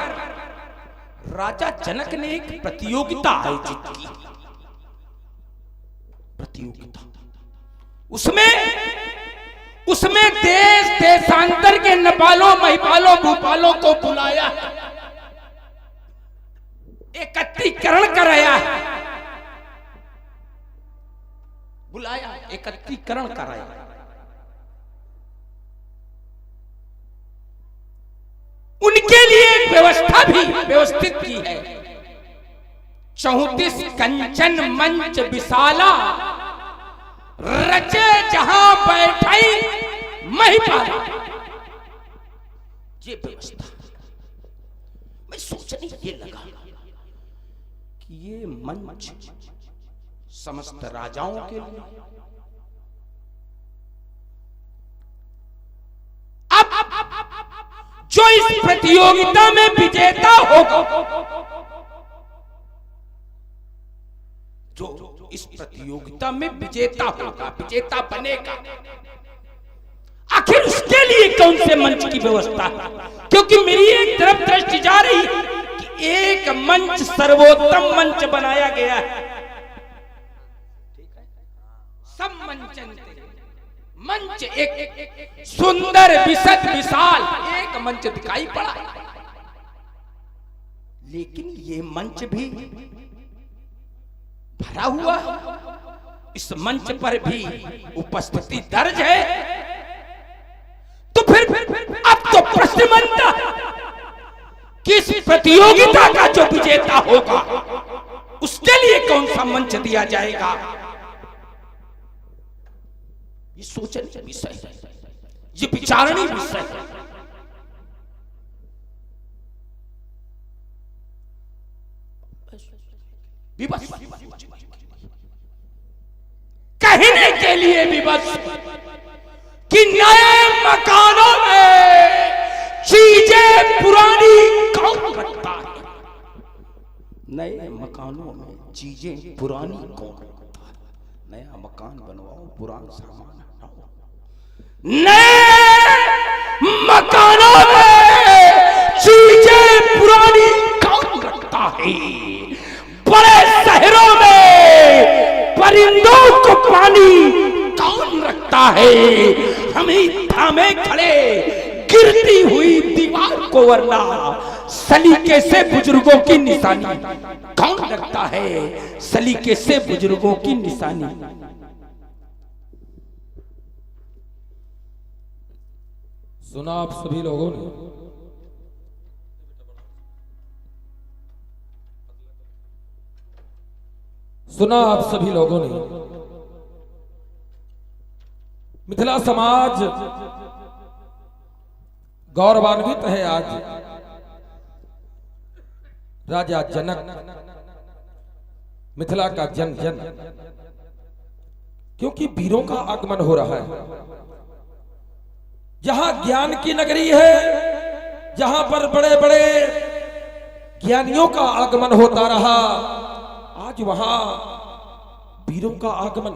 राजा जनक ने एक प्रतियोगिता आयोजित की। प्रतियोगिता उसमें देश देशांतर के नपालों, महिपालों, भूपालों को बुलाया, एकत्रीकरण कराया, बुलाया, एकत्रीकरण कराया। उनके लिए एक व्यवस्था भी व्यवस्थित की है। 34 कंचन मंच विशाला, रचे जहां बैठाई महिपाला, ये व्यवस्था। मैं सोचने ये लगा कि ये मंच समस्त राजाओं के लिए, अब जो इस प्रतियोगिता में विजेता होगा, जो इस प्रतियोगिता में विजेता होगा, विजेता बनेगा, आखिर उसके लिए कौन से मंच की व्यवस्था? क्योंकि मेरी एक तरफ दृष्टि जा रही कि एक मंच सर्वोत्तम मंच बनाया गया है। सब मंचन मंच एक सुंदर विशद विशाल एक मंच दिखाई पड़ा, लेकिन ये मंच भी भरा हुआ। इस मंच पर भी उपस्थिति दर्ज है। तो फिर अब तो प्रश्न बनता कि इस प्रतियोगिता का जो विजेता होगा उसके लिए कौन सा मंच दिया जाएगा। ये सोचनीय विषय है, ये विचारणीय विषय है। विवश कहने के लिए विवश कि नए मकानों में चीजें पुरानी कौन रखता है। नए मकानों में चीजें पुरानी कौन रखता है। नया मकान बनवाओ, पुराना सामान हटाओ। नए मकानों में चीजें पुरानी कौन रखता है। बड़े शहरों में परिंदों को पानी कौन रखता है। हम ही थामे खड़े गिरती हुई दीवार को, वरना सलीके से बुजुर्गों की निशानी कौन रखता है। सलीके से बुजुर्गों की निशानी। सुना आप सभी लोगों ने मिथिला समाज गौरवान्वित है। आज राजा जनक, मिथिला का जन जन, क्योंकि वीरों का आगमन हो रहा है। जहां ज्ञान की नगरी है, जहां पर बड़े बड़े ज्ञानियों का आगमन होता रहा, आज वहां वीरों का आगमन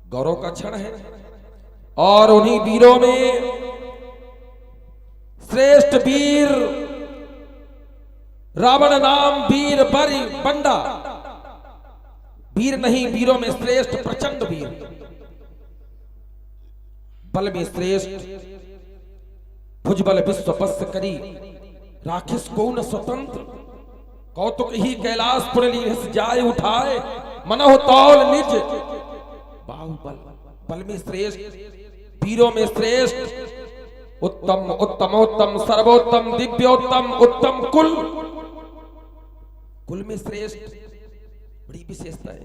गौरव का क्षण है। और उन्हीं वीरों में श्रेष्ठ वीर रावण नाम वीर बरी बंडा, वीर नहीं, वीरों में श्रेष्ठ प्रचंड वीर, बल में श्रेष्ठ, भुजबल विश्व बस करी, राक्षस को न स्वतंत्र, कौतुक ही कैलाश पुरलीस जाय उठाए, मनोह तौल निज बाहुबल। बल में श्रेष्ठ, वीरों में श्रेष्ठ, उत्तम उत्तमोत्तम सर्वोत्तम दिव्योत्तम उत्तम कुल, कुल में श्रेष्ठ, बड़ी विशेषता है।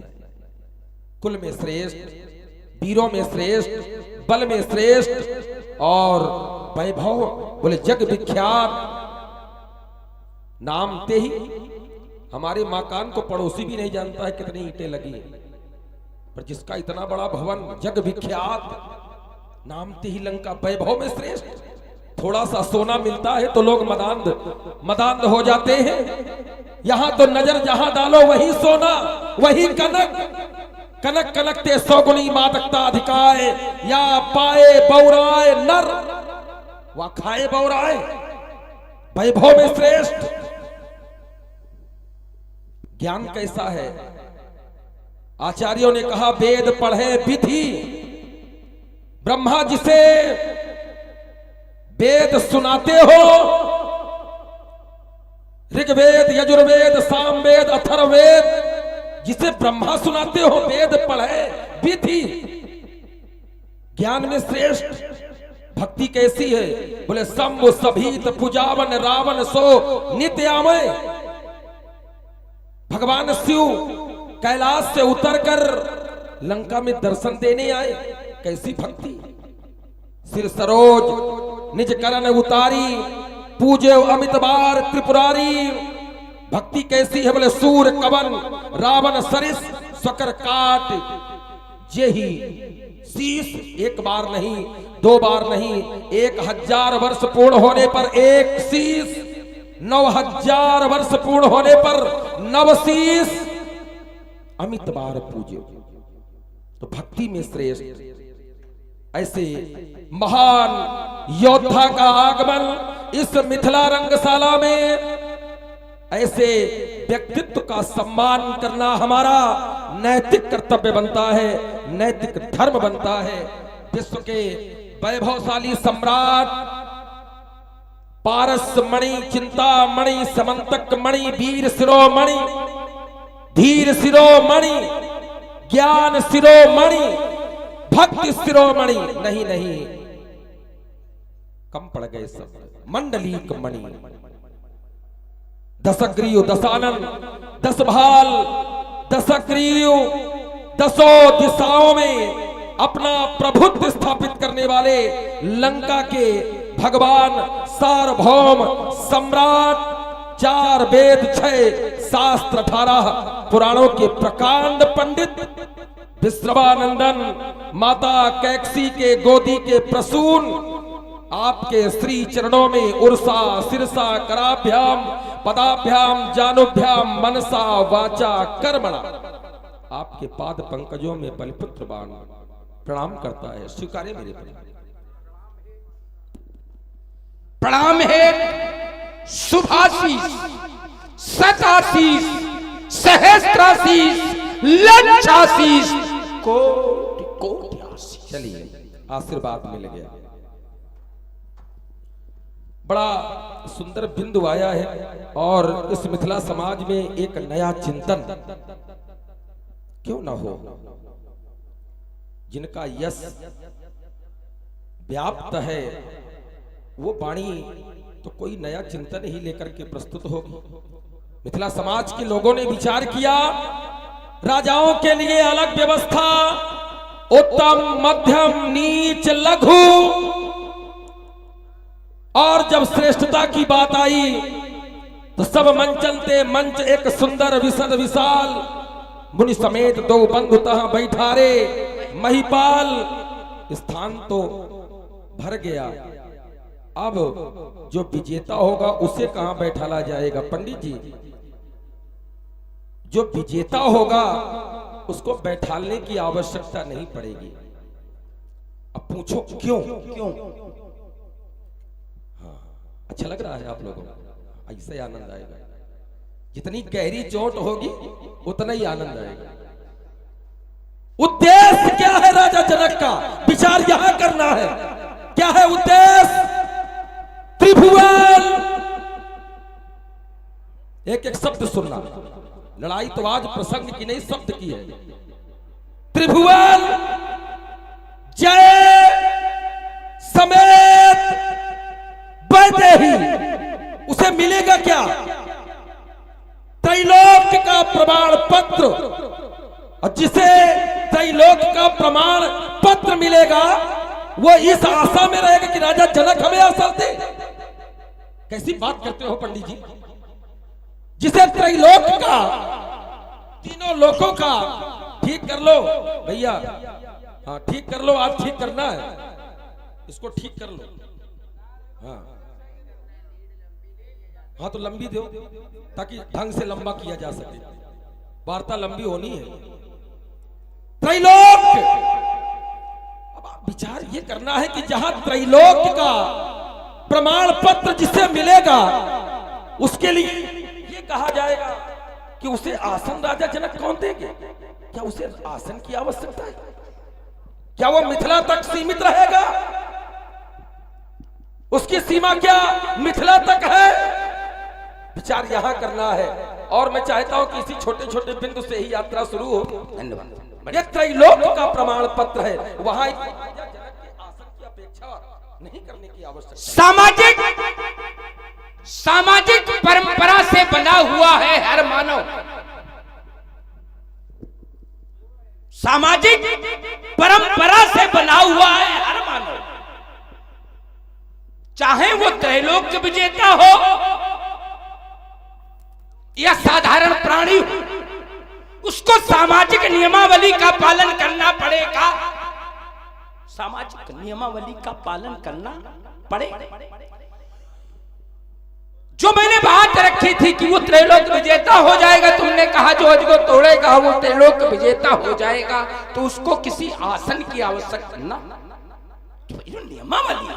कुल में श्रेष्ठ, वीरों में श्रेष्ठ, बल में श्रेष्ठ और वैभव, बोले जग विख्यात। नाम ते ही हमारे मकान को पड़ोसी भी नहीं जानता है कितनी ईंटें लगी है, पर जिसका इतना बड़ा भवन जग विख्यात, नाम ते ही लंका, वैभव में श्रेष्ठ। थोड़ा सा सोना मिलता है तो लोग मदांध हो जाते हैं। यहां तो नजर जहां डालो वही सोना, वही कनक, कनक कनकते सौगुनी मादकता अधिकाय, या पाए बौराए नर व खाए बौराए, वैभव में श्रेष्ठ। ज्ञान कैसा है। आचार्यों ने कहा वेद पढ़े विधि, ब्रह्मा जिसे वेद सुनाते हो, ऋग्वेद यजुर्वेद सामवेद अथर्ववेद जिसे ब्रह्मा सुनाते हो, वेद पढ़े विधि, ज्ञान में श्रेष्ठ। भक्ति कैसी है, बोले शंभु सभीत पुजावन रावण सो नित्यामय। भगवान शिव कैलाश से उतरकर लंका में दर्शन देने आए, कैसी भक्ति। सिर सरोज निज करण उतारी, पूजे अमित बार त्रिपुरारी। भक्ति कैसी है, बोले सूर कवन रावण सरिस सकर काट, जेही शीश। एक बार नहीं, दो बार नहीं, 1000 वर्ष पूर्ण होने पर एक शीश, 9000 वर्ष पूर्ण होने पर 9 शीश, अमित बार पूजे। तो भक्ति में श्रेष्ठ। ऐसे महान योद्धा का आगमन इस मिथिला रंगशाला में, ऐसे व्यक्तित्व का सम्मान करना हमारा नैतिक कर्तव्य बनता है, नैतिक धर्म बनता है। विश्व के वैभवशाली सम्राट पारस मणि, चिंतामणि, समंतक मणि, वीर शिरोमणि, धीर शिरोमणि, ज्ञान शिरोमणि, भक्ति शिरोमणि, नहीं नहीं कम पड़ गए सब, मंडलीक मणि, दशग्रीव, दशानन, दस भाल, दशग्रीव, दसों दिशाओं में अपना प्रभुत्व स्थापित करने वाले लंका के भगवान सार्वभौम सम्राट, 4 वेद 6 शास्त्र 18 पुराणों के प्रकांड पंडित, विश्रवानंदन, माता कैकसी के गोदी के प्रसून, आपके श्री चरणों में उर्सा सिरसा कराभ्याम पदाभ्याम जानुभ्याम मनसा वाचा कर्मणा, आपके पाद पंकजों में बलिपुत्र बाण प्रणाम करता है। स्वीकारे मेरे प्रणाम है। शुभाशीष, शताशीष, सहस्त्राशीष, लक्षाशीष, कोटि कोटि आशीष। चलिए आशीर्वाद मिल गया। बड़ा सुंदर बिंदु आया है और इस मिथिला समाज में एक नया चिंतन क्यों ना हो। जिनका यश व्याप्त है वो वाणी तो कोई नया चिंतन ही लेकर के प्रस्तुत होगी। मिथिला समाज के लोगों ने विचार किया, राजाओं के लिए अलग व्यवस्था, उत्तम मध्यम नीच लघु, और जब श्रेष्ठता की बात आई तो सब मंचलते मंच एक सुंदर विशद विशाल, मुनि समेत 2 बंधु तहां बैठारे, महिपाल, स्थान तो भर गया। अब जो विजेता होगा उसे कहां बैठाला जाएगा? पंडित जी, जो विजेता होगा उसको बैठालने की आवश्यकता नहीं पड़ेगी। अब पूछो क्यों? हाँ, अच्छा लग रहा है आप लोगों को? ऐसे आनंद आएगा। जितनी गहरी चोट होगी उतना ही आनंद आएगा। उद्देश्य क्या है राजा जनक का? विचार यहां करना है। क्या है उद्देश्य? त्रिभुवन, एक एक शब्द सुनना। लड़ाई तो आज प्रसंग की नहीं, शब्द की है। त्रिभुवन जय समेत वैदेही, उसे मिलेगा क्या? त्रैलोक्य का प्रमाण पत्र। और जिसे त्रैलोक्य का प्रमाण पत्र मिलेगा वो इस आशा में रहेगा कि राजा जनक हमें अवसर दे। कैसी बात करते हो पंडित जी? जिसे त्रैलोक्य का, तीनों लोकों का ठीक कर लो भैया। हाँ ठीक कर लो, आज ठीक करना है, इसको ठीक कर लो। हाँ तो लंबी दो ताकि ढंग से लंबा किया जा सके। वार्ता लंबी होनी है। त्रैलोक्य, अब आप विचार ये करना है कि जहां त्रैलोक्य का प्रमाण पत्र जिसे मिलेगा उसके लिए ये कहा जाएगा कि उसे आसन राजा जनक कौन देंगे? क्या उसे आसन की आवश्यकता है? क्या वो मिथिला तक सीमित रहेगा? उसकी सीमा क्या मिथिला तक है? विचार यहां करना है। और मैं चाहता हूं कि इसी छोटे छोटे बिंदु से ही यात्रा शुरू हो। धन्यवाद। ये त्रैलोक्य का प्रमाण पत्र है, वहां राजा जनक के आसन की अपेक्षा नहीं करने की आवश्यकता। सामाजिक परंपरा से बना हुआ है हर मानव। सामाजिक परंपरा से बना हुआ है हर मानव, चाहे वो त्रैलोक्य विजेता हो या साधारण प्राणी हो, उसको सामाजिक नियमावली का पालन करना पड़ेगा। सामाजिक नियमावली का पालन करना पड़ेगा। जो मैंने बात रखी थी कि वो त्रैलोक विजेता हो जाएगा, तुमने कहा जो अज को तोड़ेगा वो त्रैलोक विजेता हो जाएगा, तो उसको किसी आसन की आवश्यकता ना। तो ये नियमावली,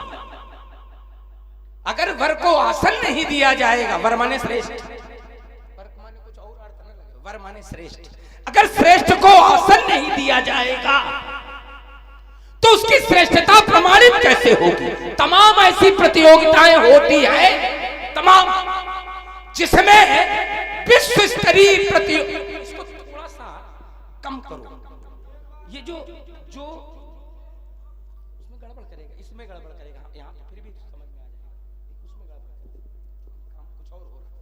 अगर वर को आसन नहीं दिया जाएगा, वर माने श्रेष्ठ, वर माने श्रेष्ठ, अगर श्रेष्ठ को आसन नहीं दिया जाएगा तो उसकी श्रेष्ठता प्रमाणित कैसे होगी? तमाम ऐसी प्रतियोगिताएं होती है, तमाम जिसमें विश्व स्तरीय प्रतियोगिता। इसको थोड़ा सा कम करो, ये जो जो उसमें गड़बड़ करेगा, इसमें गड़बड़ करेगा, यहाँ तो फिर भी समझ में आ जाएगा, उसमें गड़बड़ काम कुछ और हो रहा है।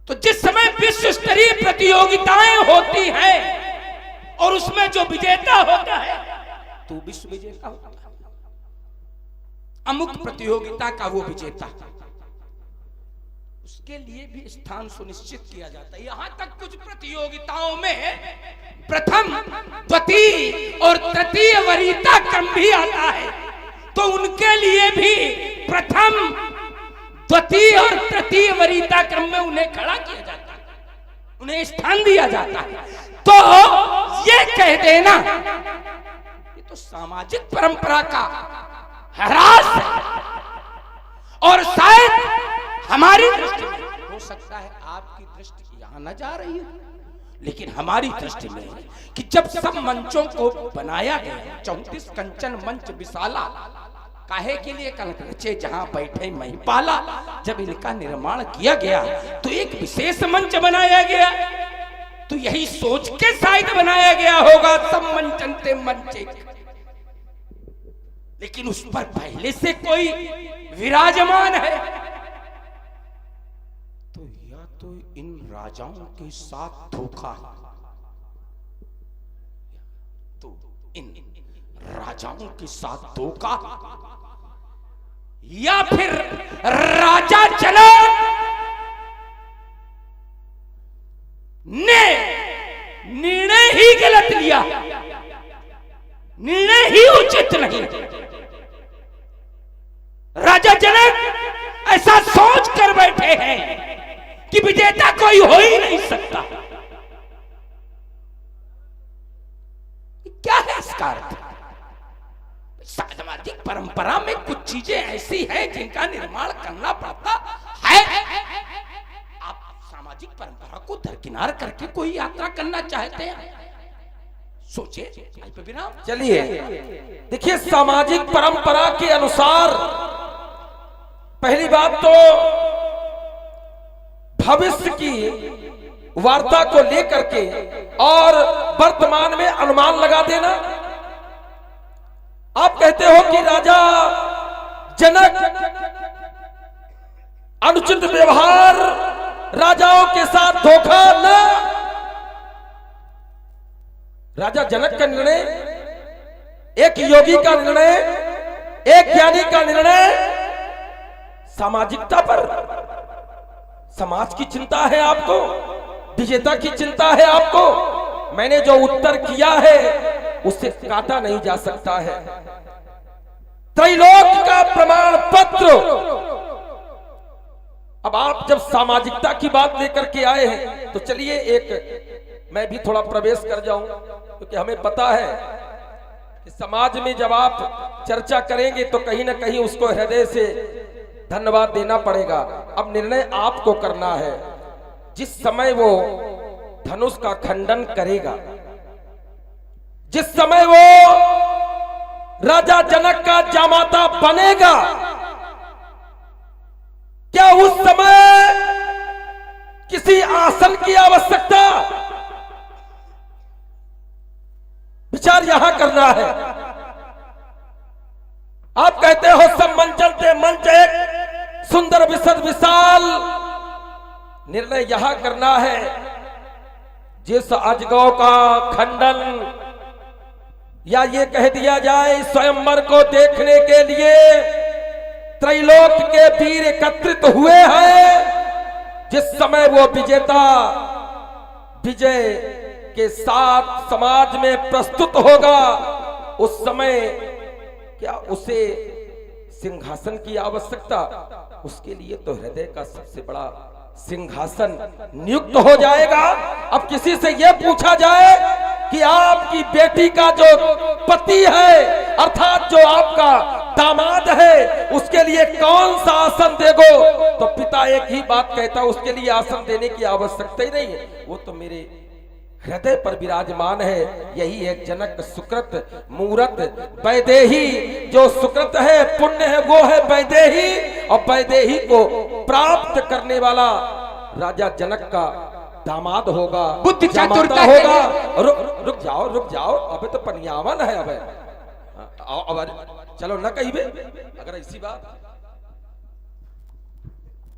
तो जिस समय विश्व स्तरीय प्रतियोगिताएं होती हैं और उसमें जो विजेता होता है तो विश्व विजेता होता है, अमुक प्रतियोगिता का वो विजेता, उसके लिए भी स्थान सुनिश्चित किया जाता है। यहां तक कुछ प्रतियोगिताओं में प्रथम, द्वितीय और तृतीय वरीयता क्रम भी आता है, तो उनके लिए भी प्रथम, द्वितीय और तृतीय वरीयता क्रम में उन्हें खड़ा किया जाता है, उन्हें स्थान दिया जाता है। तो ये कह देना ये तो सामाजिक परंपरा का ह्रास है, और शायद हमारी दृष्टि में हो सकता है आपकी दृष्टि यहां न जा रही है, लेकिन हमारी दृष्टि में कि जब सब मंचों को बनाया गया, 34 कंचन मंच विशाला, काहे के लिए कलकचे जहां बैठे महिपाला, जब इनका निर्माण किया गया तो एक विशेष मंच बनाया गया, तो यही सोच के शायद बनाया गया होगा सब मंचनते मंचे, लेकिन उस पर पहले से कोई विराजमान है, तो या तो इन राजाओं के साथ धोखा, तो इन राजाओं के साथ धोखा, या फिर राजा जनक ने निर्णय ही गलत लिया, निर्णय ही उचित नहीं। राजा जनक ऐसा सोच कर बैठे हैं कि विजेता कोई हो ही नहीं सकता। क्या है इसका अर्थ? सामाजिक परंपरा में कुछ चीजें ऐसी हैं जिनका निर्माण करना पड़ता है। आप सामाजिक परंपरा को दरकिनार करके कोई यात्रा करना चाहते हैं, सोचिए। चलिए देखिए, सामाजिक परंपरा के अनुसार पहली बात तो भविष्य की वार्ता को लेकर के और वर्तमान में अनुमान लगा देना। आप कहते हो कि राजा जनक अनुचित व्यवहार, राजाओं के साथ धोखा न। राजा जनक का निर्णय, एक योगी का निर्णय, एक ज्ञानी का निर्णय सामाजिकता पर, समाज की चिंता है आपको, विजेता की चिंता है आपको। मैंने जो उत्तर किया है उससे काटा नहीं जा सकता है। त्रैलोक का प्रमाण पत्र। अब आप जब सामाजिकता की बात लेकर के आए हैं तो चलिए एक मैं भी थोड़ा प्रवेश कर जाऊं, क्योंकि हमें पता है कि समाज में जब आप चर्चा करेंगे तो कहीं ना कहीं उसको हृदय से धन्यवाद देना पड़ेगा। अब निर्णय आपको करना है। जिस समय वो धनुष का खंडन करेगा, जिस समय वो राजा जनक का जामाता बनेगा, क्या उस समय किसी आसन की आवश्यकता? विचार यहां करना है। आप कहते हो सब मंचनते मंच एक सुंदर विशद विशाल, निर्णय यहां करना है। जिस अजगौ का खंडन, या ये कह दिया जाए स्वयंवर को देखने के लिए त्रैलोक के वीर एकत्रित हुए हैं, जिस समय वो विजेता विजय के साथ समाज में प्रस्तुत होगा, उस समय क्या उसे सिंहासन की आवश्यकता? उसके लिए तो हृदय का सबसे बड़ा सिंहासन नियुक्त हो जाएगा। अब किसी से यह पूछा जाए कि आपकी बेटी का जो पति है, अर्थात जो आपका दामाद है, उसके लिए कौन सा आसन देगो, तो पिता एक ही बात कहता, उसके लिए आसन देने की आवश्यकता ही नहीं है, वो तो मेरे हृदय पर विराजमान है। यही है जनक सुकृत मूरत वैदेही। जो सुकृत है, पुण्य है, वो है वैदेही। और वैदेही को प्राप्त करने वाला राजा जनक का दामाद होगा, बुद्धि चातुरता होगा। रुक जाओ, अबे तो पनियावन है। अबे अब चलो न कहिबे अगर ऐसी बात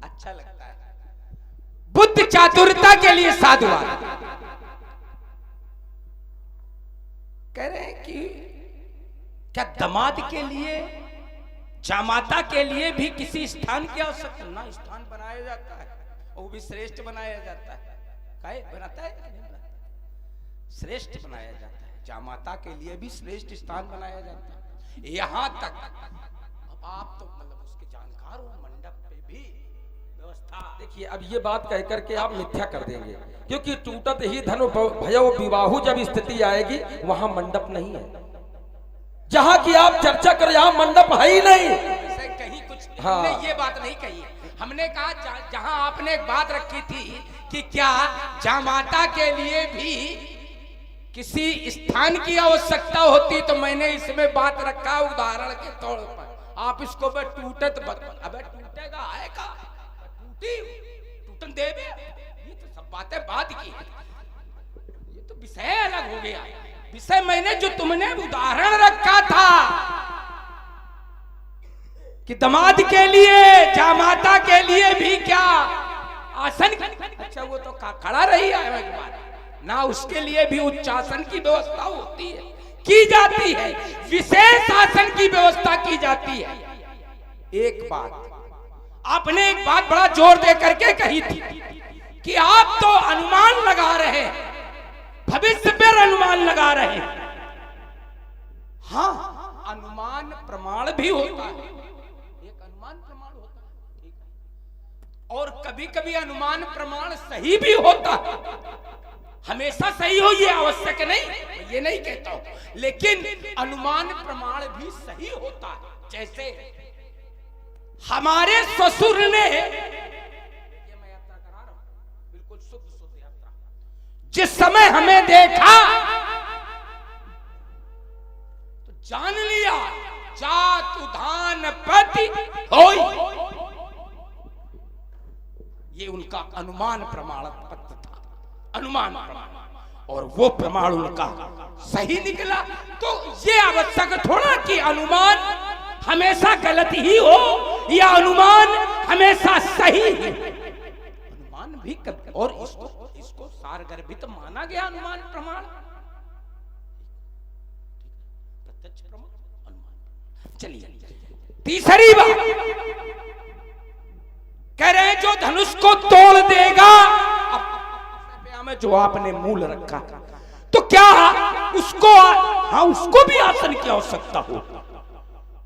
अच्छा लगता है। बुद्धि चातुरता के लिए साधुवाद कह रहे हैं कि क्या दामाद के लिए, जामाता के लिए भी किसी स्थान की आवश्यकता? ना, स्थान बनाया जाता है, वो भी श्रेष्ठ बनाया जाता है। काहे बनाता है? नहीं बनाता, श्रेष्ठ बनाया जाता है। जामाता के लिए भी श्रेष्ठ स्थान बनाया जाता है। यहां तक अब आप तो मतलब उसके जानकार हो, मंडप पे भी व्यवस्था। देखिए, अब ये बात कह करके आप मिथ्या कर देंगे, क्योंकि टूटत ही धनु भयो विवाहु जब स्थिति आएगी, वहां मंडप नहीं है। जहां की आप चर्चा करें, यहां मंडप है ही नहीं। कहीं कुछ हाँ। हमने ये बात नहीं कही है। हमने कहा जहां आपने एक बात रखी थी कि क्या जामाता के लिए भी किसी स्थान की आवश्यकता होती, तो मैंने इसमें बात रखा उदाहरण के तौर पर। आप इसको टूटत अबे टूटेगा आएगा, टूटन देवे, ये तो सब बातें बात की। ये तो विषय अलग हो गया। विषय मैंने जो तुमने उदाहरण रखा था कि दामाद के लिए, जामाता के लिए भी क्या आसन, अच्छा वो तो खड़ा रही है एक बार ना, उसके लिए भी उच्चासन की व्यवस्था होती है, की जाती है, विशेष आसन की व्यवस्था की जाती है। एक बात आपने एक बात बड़ा जोर दे करके कही थी कि आप तो अनुमान लगा रहे हैं, भविष्य पर अनुमान लगा रहे हैं। हाँ, अनुमान प्रमाण भी होता है, एक अनुमान प्रमाण होता है, ठीक है। और कभी कभी अनुमान प्रमाण सही भी होता है। हमेशा सही हो ये आवश्यक नहीं, ये नहीं कहता हूं, लेकिन अनुमान प्रमाण भी सही होता है। जैसे हमारे ससुर ने, ये मैं यात्रा करा रहा हूं, बिल्कुल शुद्ध यात्रा, जिस समय हमें देखा तो जान लिया जात उधान पति होई। ये उनका अनुमान प्रमाण पत्र था, अनुमान प्रमाण, और वो प्रमाण उनका सही निकला। तो ये आवश्यक थोड़ा कि अनुमान हमेशा गलत ही हो या अनुमान हमेशा सही ही। अनुमान भी कभी, और इसको सारगर्भित माना गया अनुमान प्रमाण, प्रत्यक्ष प्रमाण, अनुमान। चलिए तीसरी बात कह रहे हैं, जो धनुष को तोड़ देगा, में जो आपने मूल रखा, तो क्या उसको, हाँ उसको भी आसन की आवश्यकता हो,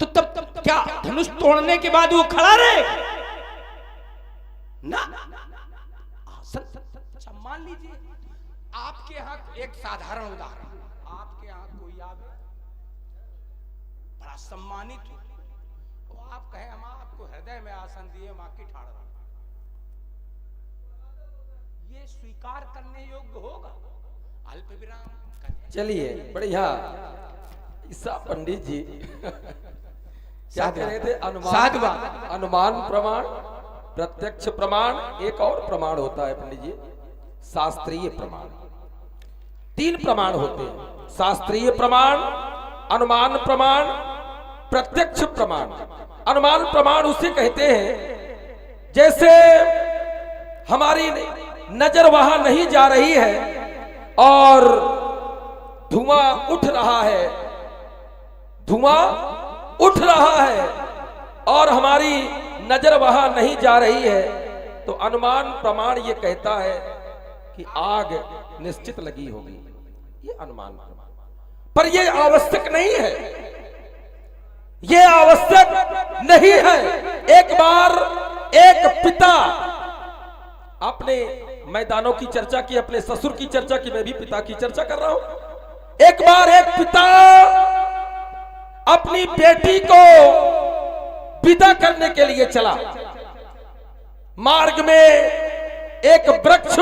तो तब क्या धनुष तोड़ने के बाद वो खड़ा रहे ना? आसन। अच्छा मान लीजिए आपके यहाँ एक साधारण उदाहरण, आपके यहाँ कोई आवे बड़ा सम्मानित हो, तो आप कहें हम आपको हृदय में आसन दिए, मां की ठाड़, ये स्वीकार करने योग्य होगा? अल्प विराम। चलिए बढ़िया। ईसा पंडित जी क्या कह रहे थे? अनुमान प्रमाण, प्रत्यक्ष प्रमाण, एक और प्रमाण होता है पंडित जी, शास्त्रीय प्रमाण। 3 प्रमाण होते हैं, शास्त्रीय प्रमाण, अनुमान प्रमाण, प्रत्यक्ष प्रमाण। अनुमान प्रमाण उसे कहते हैं जैसे हमारी नजर वहां नहीं जा रही है और धुआं उठ रहा है, धुआं उठ रहा है और हमारी नजर वहां नहीं जा रही है, तो अनुमान प्रमाण ये कहता है कि आग निश्चित लगी होगी। ये अनुमान प्रमाण, पर ये आवश्यक नहीं है, ये आवश्यक नहीं है। एक बार एक पिता, आपने मैदानों की चर्चा की, अपने ससुर की चर्चा की, मैं भी पिता की चर्चा कर रहा हूं। एक बार एक पिता अपनी बेटी को विदा करने के लिए चला। मार्ग में एक वृक्ष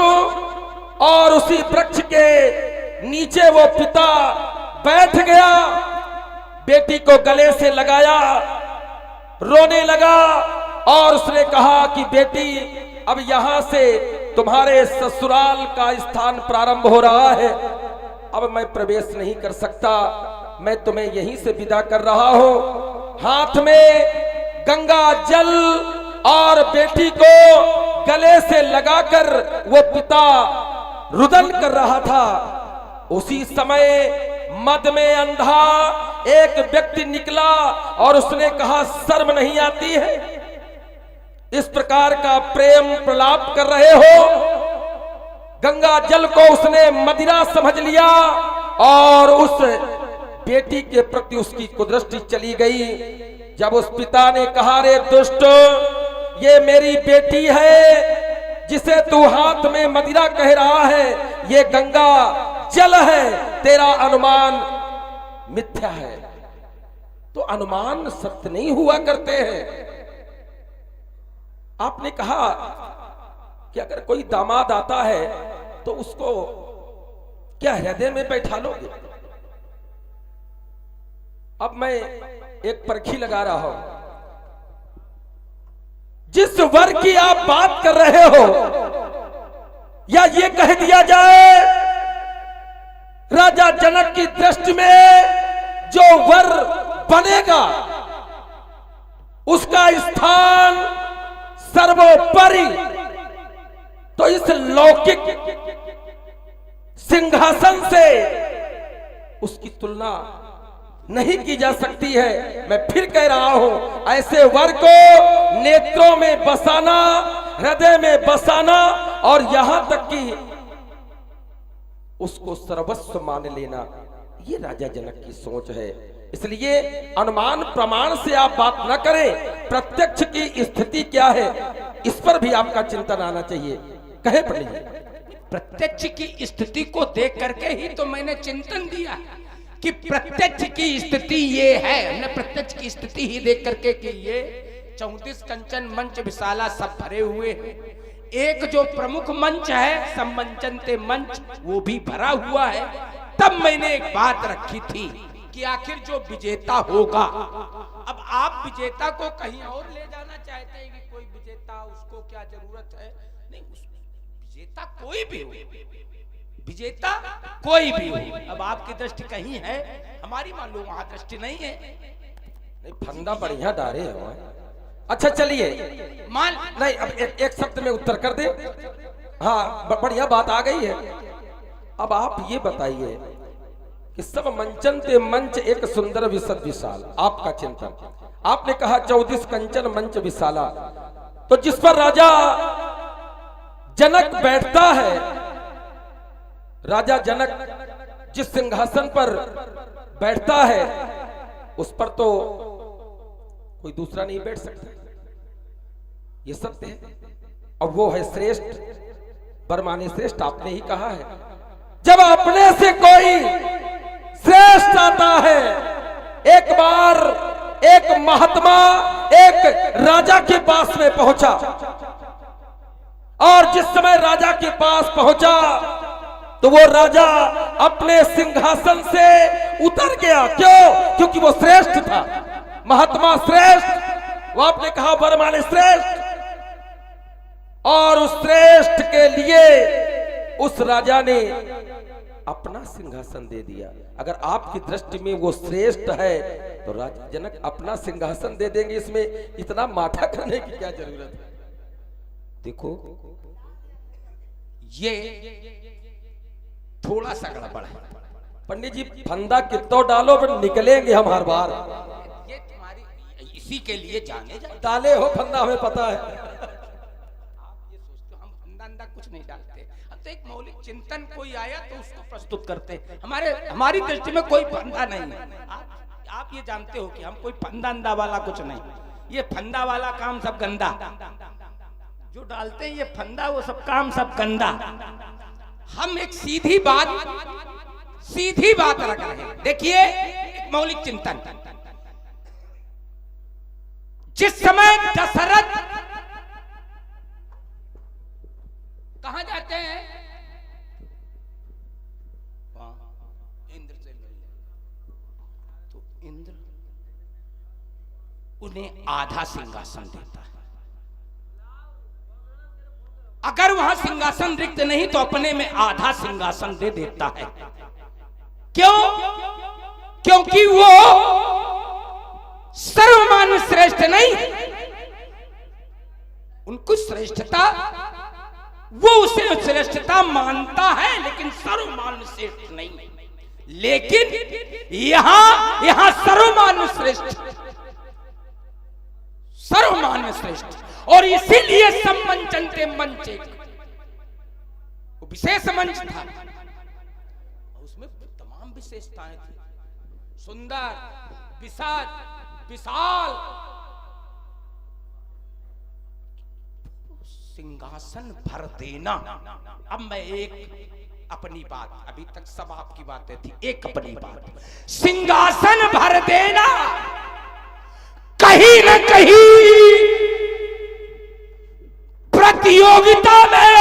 और उसी वृक्ष के नीचे वो पिता बैठ गया, बेटी को गले से लगाया, रोने लगा और उसने कहा कि बेटी अब यहां से तुम्हारे ससुराल का स्थान प्रारंभ हो रहा है, अब मैं प्रवेश नहीं कर सकता, मैं तुम्हें यहीं से विदा कर रहा हूं। हाथ में गंगा जल और बेटी को गले से लगाकर वो पिता रुदन कर रहा था। उसी समय मद में अंधा एक व्यक्ति निकला और उसने कहा, शर्म नहीं आती है, इस प्रकार का प्रेम प्रलाप कर रहे हो। गंगा जल को उसने मदिरा समझ लिया और उस बेटी के प्रति उसकी कुदृष्टि चली गई। जब उस पिता ने कहा, रे दुष्ट, ये मेरी बेटी है जिसे तू हाथ में मदिरा कह रहा है, ये गंगा जल है, तेरा अनुमान मिथ्या है। तो अनुमान सत्य नहीं हुआ करते हैं। आपने कहा कि अगर कोई दामाद आता है तो उसको क्या हृदय में बैठा लोगे? अब मैं एक परखी लगा रहा हूं। जिस वर की आप बात कर रहे हो, या ये कह दिया जाए राजा जनक की दृष्टि में जो वर बनेगा उसका स्थान सर्वोपरि, तो इस लौकिक सिंहासन से उसकी तुलना नहीं की जा सकती है। मैं फिर कह रहा हूं, ऐसे वर को नेत्रों में बसाना, हृदय में बसाना और यहां तक कि उसको सर्वस्व मान लेना, ये राजा जनक की सोच है। इसलिए अनुमान प्रमाण से आप बात न करें, प्रत्यक्ष की स्थिति क्या है इस पर भी आपका चिंतन आना चाहिए। कहे पंडित जी। प्रत्यक्ष की स्थिति को देख करके ही तो मैंने चिंतन दिया कि प्रत्यक्ष की स्थिति ये है। हमने प्रत्यक्ष की स्थिति ही देख करके कि ये 34 कंचन मंच विशाला सब भरे हुए हैं। एक जो प्रमुख मंच है सम्मंचनते मंच, वो भी भरा हुआ है। तब मैंने एक बात रखी थी कि आखिर जो विजेता होगा, अब आप विजेता को कहीं और ले जाना चाहते हैं कि कोई विजेता, उसको क्या जरूरत है? नहीं, विजेता कोई भी हो, विजेता कोई भी हो। अब आपकी दृष्टि कहीं है, हमारी मान लो वहां दृष्टि नहीं है। नहीं, फंदा बढ़िया डारे है। अच्छा चलिए, मान नहीं, अब एक शब्द में उत्तर कर दे। हाँ, बढ़िया बात आ गई है। अब आप ये बताइए कि सब मंचन ते मंच एक सुंदर विशद विशाल, आपका चिंतन। आपने कहा 34 कंचन मंच विशाला, तो जिस पर राजा जनक बैठता है, राजा जनक जिस सिंहासन पर बैठता है उस पर तो कोई दूसरा नहीं बैठ सकता, ये सत्य है। अब वो है श्रेष्ठ, बरमाने श्रेष्ठ, आपने ही कहा है। जब अपने से कोई श्रेष्ठ आता है, एक बार एक महात्मा एक राजा के पास में पहुंचा, और जिस समय राजा के पास पहुंचा तो वो राजा अपने सिंहासन से उतर गया। क्यों? क्योंकि वो श्रेष्ठ था, महात्मा श्रेष्ठ, वो आपने कहा बरमाने श्रेष्ठ, और उस श्रेष्ठ के लिए उस राजा ने अपना सिंहासन दे दिया। अगर आपकी दृष्टि में वो श्रेष्ठ है तो राजा जनक अपना सिंहासन दे देंगे, इसमें इतना माथा करने की क्या जरूरत है? देखो, ये थोड़ा सा गड़बड़ है पंडित जी। फंदा कितो डालो पर निकलेंगे हम हर बार। ये तुम्हारी, इसी के लिए जाने जाते डाले हो फंदा, हमें पता है। आप ये सोचते हो हम फंदा अंदा कुछ नहीं डालते। अब तो एक मौलिक चिंतन कोई आया तो उसको प्रस्तुत करते हैं। हमारी दृष्टि में कोई फंदा नहीं है। आप ये जानते हो कि हम कोई फंदा अंदा वाला कुछ नहीं। ये फंदा वाला काम सब गंदा, जो डालते हैं ये फंदा, वो सब काम सब गंदा। हम एक सीधी बात रख रहे हैं। देखिए, एक मौलिक चिंतन, जिस समय दशरथ कहां जाते हैं? इंद्र उन्हें आधा सिंहासन देता है। अगर वहां सिंहासन रिक्त नहीं तो अपने में आधा सिंहासन दे देता है। क्यों? क्योंकि वो सर्वमान्य श्रेष्ठ नहीं, उनको श्रेष्ठता, वो उसे श्रेष्ठता मानता है लेकिन सर्वमान्य श्रेष्ठ नहीं। लेकिन यहां सर्वमान्य श्रेष्ठ, सर्वमान्य श्रेष्ठ, और इसीलिए सम्मंचन्ते मंच एक विशेष मंच था, उसमें तमाम विशेषताएं थी, सुंदर, विशाल। सिंहासन भर देना। अब मैं एक अपनी बात, अभी तक सब आपकी बातें थी, एक अपनी बात, सिंहासन भर देना कहीं न कहीं प्रतियोगिता में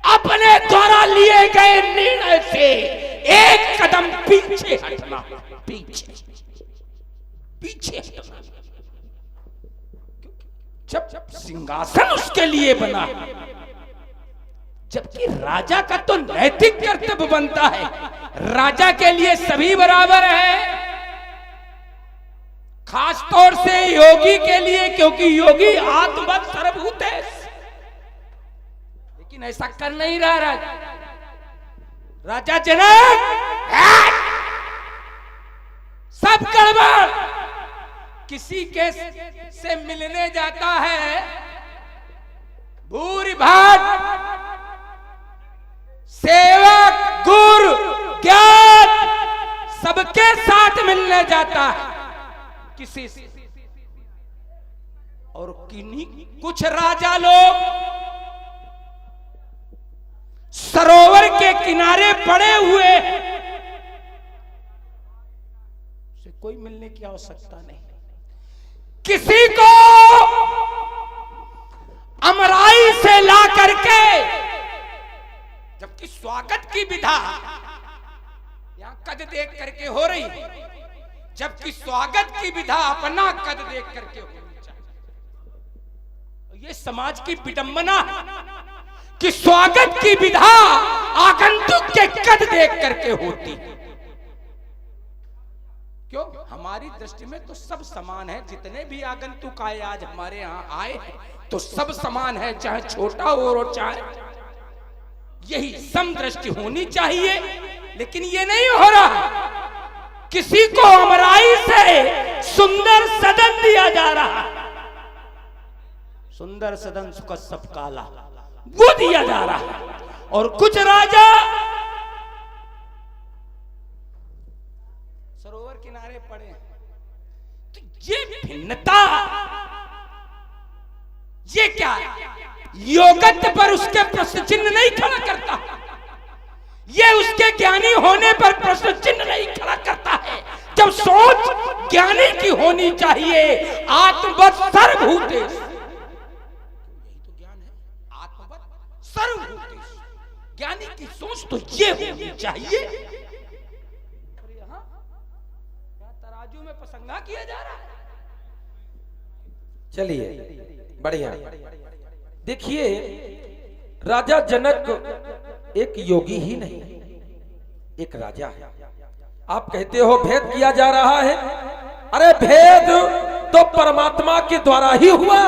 अपने द्वारा लिए गए निर्णय से एक कदम पीछे हटना, पीछे हटना। जब सिंहासन उसके लिए बना, जबकि राजा का तो नैतिक कर्तव्य बनता है, राजा के लिए सभी बराबर है, खास तौर से योगी के लिए, क्योंकि योगी आत्मवत् सर्वभूत है। लेकिन ऐसा कर नहीं रहा राजा जनक, सब गड़बड़। किसी के से मिलने जाता है, भूरि भाट, सेवक, गुरु, ज्ञान, सबके साथ मिलने जाता है किसी से, और किन्हीं कुछ राजा लोग सरोवर के किनारे पड़े हुए, से कोई मिलने की आवश्यकता नहीं। किसी को अमराई से ला करके, जबकि स्वागत की विधा यहां कद देख करके हो रही, जबकि स्वागत की विधा अपना कद देख करके होनी चाहिए। ये समाज की विडंबना है कि स्वागत की विधा आगंतुक के कद देख करके होती। क्यों? हमारी दृष्टि में तो सब समान है, जितने भी आगंतुक आए आज हमारे यहाँ आए तो सब समान है, चाहे छोटा हो और चाहे, यही समदृष्टि होनी चाहिए। लेकिन ये नहीं हो रहा, किसी को अमराई से सुंदर सदन दिया जा रहा, सुंदर सदन सुख सब काला, वो दिया जा रहा। और कुछ राजा सरोवर किनारे पड़े हैं। तो ये भिन्नता, ये क्या है? योगत्व पर उसके प्रश्न चिन्ह नहीं खड़ा करता, ये उसके ज्ञानी होने पर प्रश्न चिन्ह नहीं खड़ा करता है। जब सोच ज्ञानी की होनी चाहिए, आत्मवत् सर्वभूतेषु, यही तो ज्ञान है, आत्मवत् सर्वभूतेषु, ज्ञानी की सोच तो ये होनी चाहिए। और यहाँ तराजू में पसंगा किया जा रहा है। चलिए बढ़िया। देखिए, राजा जनक एक योगी ही नहीं, एक राजा है। आप कहते हो भेद किया जा रहा है, अरे भेद तो परमात्मा के द्वारा ही हुआ।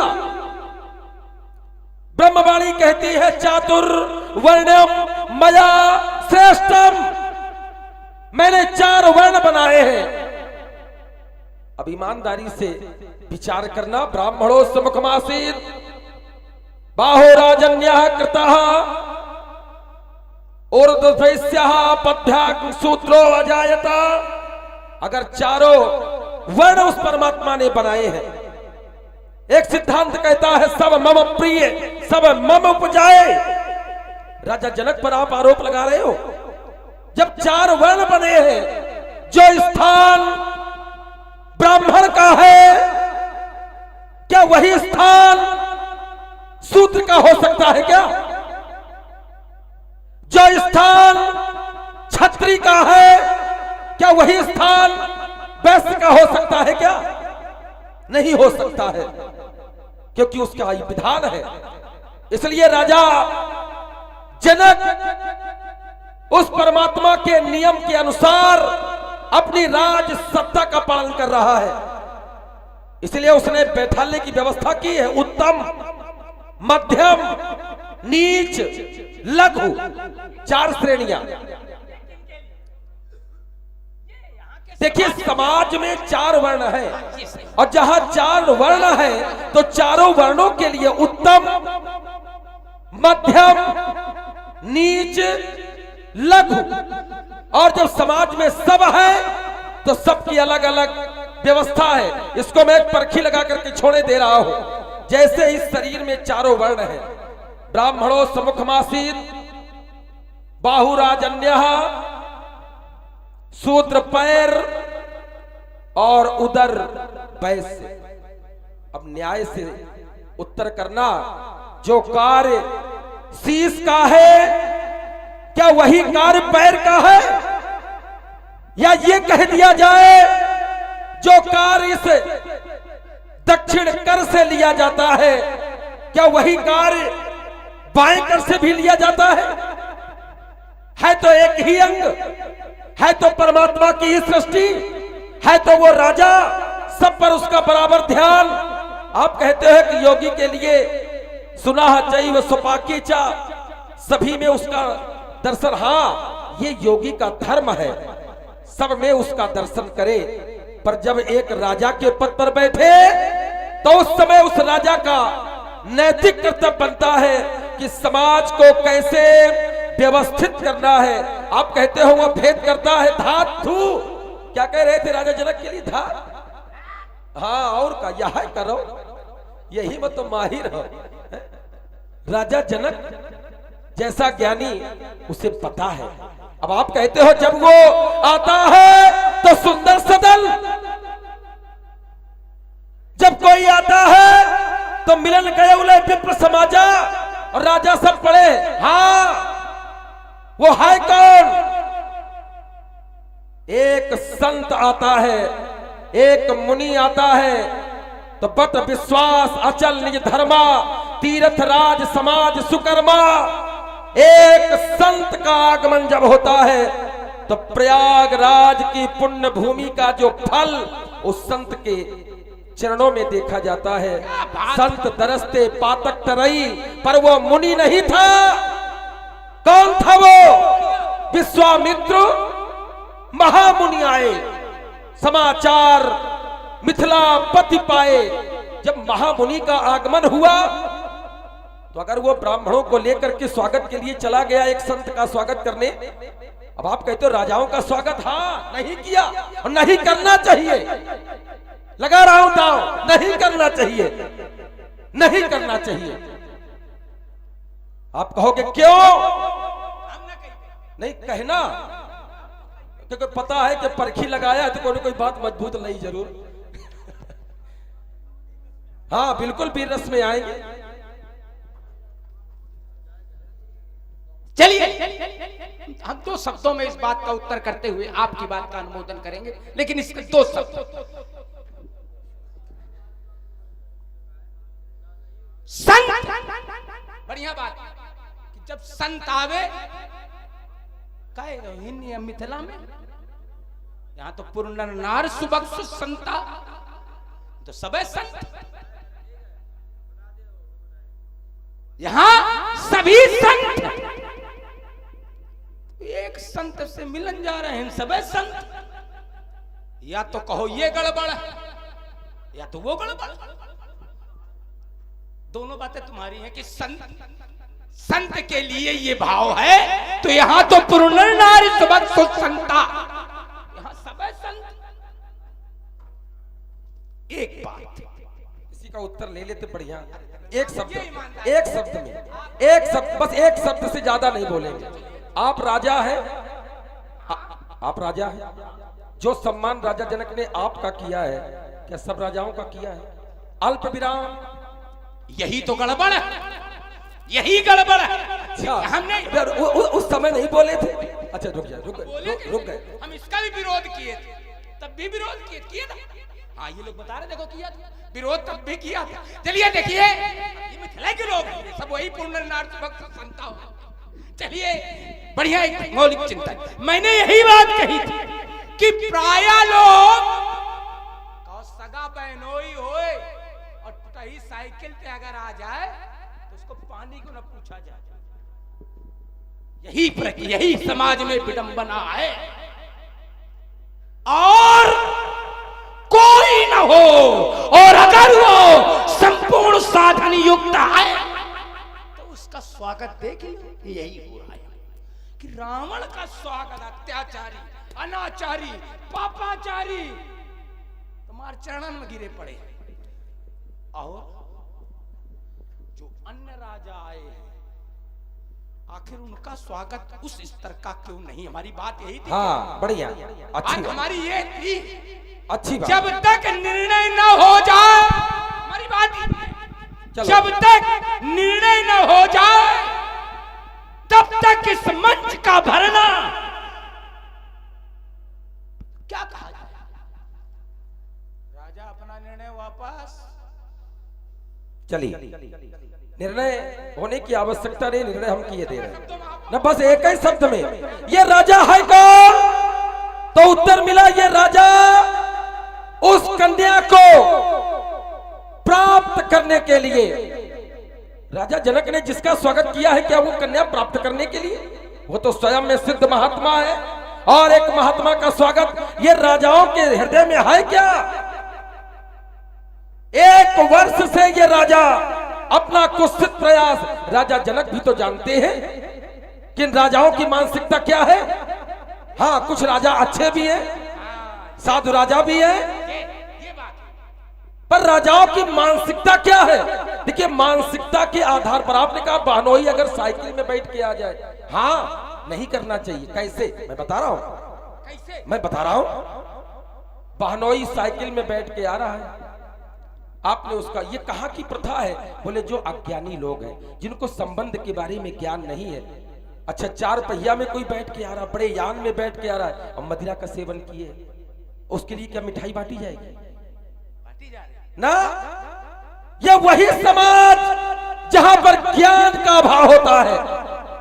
ब्रह्मवाणी कहती है चातुर्वर्ण्यम मया श्रेष्ठम, मैंने 4 वर्ण बनाए हैं। अब ईमानदारी से विचार करना। ब्राह्मणों सम्मुखमासीत् बाहो राजन्यः कृतः ऊर्ध्वैस्यः पद्भ्यां सूत्रो अजायत। अगर 4 वर्ण उस परमात्मा ने बनाए हैं, एक सिद्धांत कहता है सब मम प्रिय, सब मम उपजाए। राजा जनक पर आप आरोप लगा रहे हो। जब 4 वर्ण बने हैं, जो स्थान ब्राह्मण का है, क्या वही स्थान शूद्र का हो सकता है क्या? जो स्थान क्षत्रिय का है, क्या वही स्थान नहीं हो सकता है, क्योंकि उसका विधान है। इसलिए राजा जनक उस परमात्मा के नियम के अनुसार अपनी राज सत्ता का पालन कर रहा है। इसलिए उसने बैठाने की व्यवस्था की है। उत्तम, मध्यम, नीच, लघु, 4 श्रेणियां। देखिए, समाज में 4 वर्ण है, और जहां 4 वर्ण है तो चारों वर्णों के लिए उत्तम, मध्यम, नीच, लघु, और जब समाज में सब है तो सबकी अलग अलग व्यवस्था है। इसको मैं एक परखी लगा करके छोड़े दे रहा हूं। जैसे इस शरीर में 4 वर्ण है, ब्राह्मणों समुखमासीत, बाहुराजन्यः, शूद्र पैर और उदर वैश्य। अब न्याय से उत्तर करना, जो कार्य शीश का है क्या वही कार्य पैर का है, या ये कह दिया जाए जो कार्य इस दक्षिण कर से लिया जाता है क्या वही कार्य बाएं कर से भी लिया जाता है तो एक ही अंग है, तो परमात्मा की ही सृष्टि है, तो वो राजा, सब पर उसका बराबर ध्यान। आप कहते हैं कि योगी के लिए सुनाह चैव स्वपाकीचा, सभी में उसका दर्शन। हाँ, ये योगी का धर्म है, सब में उसका दर्शन करे। पर जब एक राजा के पद पर बैठे तो उस समय उस राजा का नैतिक कर्तव्य बनता है कि समाज को कैसे व्यवस्थित करना है। आप कहते हो वो भेद करता है, धातु। क्या कह रहे थे राजा जनक के लिए? धात। हाँ, और का यह करो, यही मत तो माहिर हो। राजा जनक जैसा ज्ञानी उसे पता है। अब आप कहते हो जब वो आता है तो सुंदर सदल, जब कोई आता है तो मिलन गए उले विप्र समाजा, और राजा सब पढ़े। हाँ, वो है कौन? एक संत आता है, एक मुनि आता है, तो बट विश्वास अचल निज धर्मा, तीर्थ राज समाज सुकर्मा। एक संत का आगमन जब होता है तो प्रयागराज की पुण्य भूमि का जो फल उस संत के चरणों में देखा जाता है। संत दरसते पातक तरई, पर वो मुनि नहीं था। कौन था वो? विश्वामित्र महामुनि आए, समाचार मिथिला पति पाए। जब महामुनि का आगमन हुआ तो अगर वो ब्राह्मणों को लेकर के स्वागत के लिए चला गया एक संत का स्वागत करने, अब आप कहते हो राजाओं का स्वागत हाँ नहीं किया और नहीं करना चाहिए, लगा रहा हूं दांव, नहीं करना चाहिए, नहीं करना चाहिए। आप कहोगे क्यों? नहीं कहना, क्योंकि पता है कि परखी लगाया है तो कोई ना कोई बात मजबूत नहीं जरूर। हाँ बिल्कुल वीर रस में आएंगे। चलिए हम 2 शब्दों में इस बात का उत्तर करते हुए आपकी बात का अनुमोदन करेंगे, लेकिन इसके 2 शब्द। संत, बढ़िया बात कि जब संत आवे कहे रोहिणी मिथिला में, यहां तो पूर्ण नार सुबक्सु संता, तो सबे संत, यहां सभी संत। एक संत से मिलन जा रहे हैं सबे संत। या तो कहो ये गड़बड़ है या तो वो गड़बड़। दोनों बातें तुम्हारी हैं कि संत के लिए ये भाव है, तो यहां तो पूर्ण नारी सुबक्सु संता, यहां सबे संत। एक बात, इसी का उत्तर ले लेते बढ़िया। एक शब्द में, एक शब्द, बस एक शब्द से ज्यादा नहीं बोलेंगे। आप राजा हैं, आप राजा हैं। जो सम्मान राजा जनक ने आपका किया है क्या सब राजाओं का किया है? अल्प विराम, यही तो गड़बड़ है, यही गड़बड़ है। अच्छा, हमने उस समय नहीं बोले थे। अच्छा रुक गए। हम इसका भी विरोध किए थे, तब भी विरोध किए था। हाँ ये लोग बता रहे देखो किया था, विरोध तब भी किया था। चलिए देखिए ये मिथिला के लोग हैं, सब वही पूर्ण नाथ भक्त संता हो। चलिए बढ़िया एक मौलिक चिंतन। मैंने यही बात कही थी कि प्राय लोग सगा बहनोई होए और टही साइकिल पे अगर आ जाए तो उसको पानी को न पूछा जाए। यही समाज में विडंबना है। और कोई न हो और अगर वो संपूर्ण साधन युक्त है तो उसका स्वागत देखिए। यही हो रहा है कि रावण का स्वागत अत्याचारी, अनाचारी, पापाचारी तुम्हारे चरणन में गिरे पड़े। और जो अन्य राजा आए हैं आखिर उनका स्वागत उस स्तर का क्यों नहीं? हमारी बात यही थी। हाँ बढ़िया, अच्छी बात हमारी ये थी, अच्छी बात। जब तक निर्णय न हो जाए, हमारी बात ही है, जब तक निर्णय न हो जाए तब तक इस मंच का भरना क्या कहा जाए? राजा अपना निर्णय वापस। चलिए, निर्णय होने की आवश्यकता नहीं, निर्णय हम किए दे रहे हैं ना। बस एक ही शब्द में, ये राजा है कौन? तो उत्तर मिला, ये राजा उस कन्या को प्राप्त करने के लिए, राजा जनक ने जिसका स्वागत किया है, क्या वो कन्या प्राप्त करने के लिए? वो तो स्वयं में सिद्ध महात्मा है। और एक महात्मा का स्वागत ये राजाओं के हृदय में है क्या? 1 वर्ष से ये राजा अपना कुत्सित प्रयास, राजा जनक भी तो जानते हैं कि राजाओं की मानसिकता क्या है। हाँ कुछ राजा अच्छे भी हैं, साधु राजा भी हैं, पर राजाओं की मानसिकता क्या है? देखिए मानसिकता के आधार पर आपने कहा बहनोई अगर साइकिल में बैठ के आ जाए, हाँ नहीं करना चाहिए। कैसे? मैं बता रहा हूं, कैसे? मैं बता रहा हूं। बहनोई साइकिल में बैठ के आ रहा है, आपने उसका, ये कहाँ की प्रथा है? बोले जो अज्ञानी लोग हैं, जिनको संबंध के बारे में ज्ञान नहीं है। अच्छा 4 पहिया में कोई बैठ के आ रहा, बड़े यान में बैठ के आ रहा है और मदिरा का सेवन किए, उसके लिए क्या मिठाई बांटी जाएगी? बांटी जा रही ना। यह वही समाज जहां पर ज्ञान का अभाव होता है।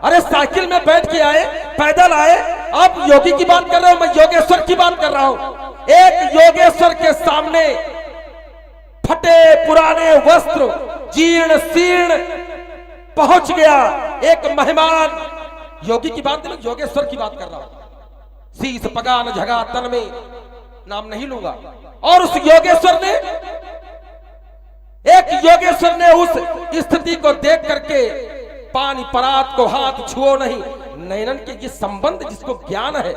अरे साइकिल में बैठ के आए, पैदल आए, आप योगी की बात कर रहे हो, मैं योगेश्वर की बात कर रहा हूं। एक योगेश्वर के सामने फटे पुराने वस्त्र, जीर्ण शीर्ण पहुंच गया एक मेहमान, योगी की बात नहीं, योगेश्वर की बात कर रहा हूं। शीस पगान झगा तन में, नाम नहीं लूंगा। और उस योगेश्वर ने, एक योगेश्वर ने उस स्थिति को देख करके पानी परात को हाथ छुओ नहीं, नयनन के ये संबंध जिसको ज्ञान है,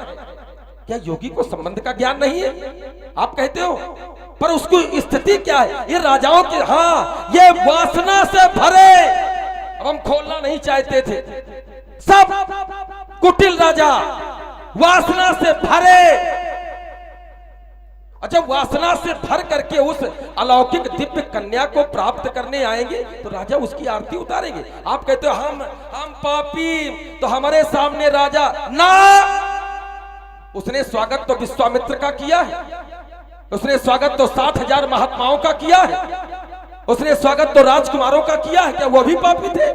क्या योगी को संबंध का ज्ञान नहीं है? आप कहते हो, पर उसको स्थिति क्या है? ये राजाओं की, हाँ ये वासना से भरे, अब हम खोलना नहीं चाहते थे, सब कुटिल राजा वासना से भरे। जब वासना से भर करके उस अलौकिक दिव्य कन्या को प्राप्त करने आएंगे तो राजा उसकी आरती उतारेंगे। आप कहते हो हम पापी, तो हमारे सामने राजा ना। उसने स्वागत तो विश्वामित्र का किया है, उसने स्वागत तो 60,000 महात्माओं का किया है, उसने स्वागत तो राजकुमारों का किया है। क्या वो भी पापी थे?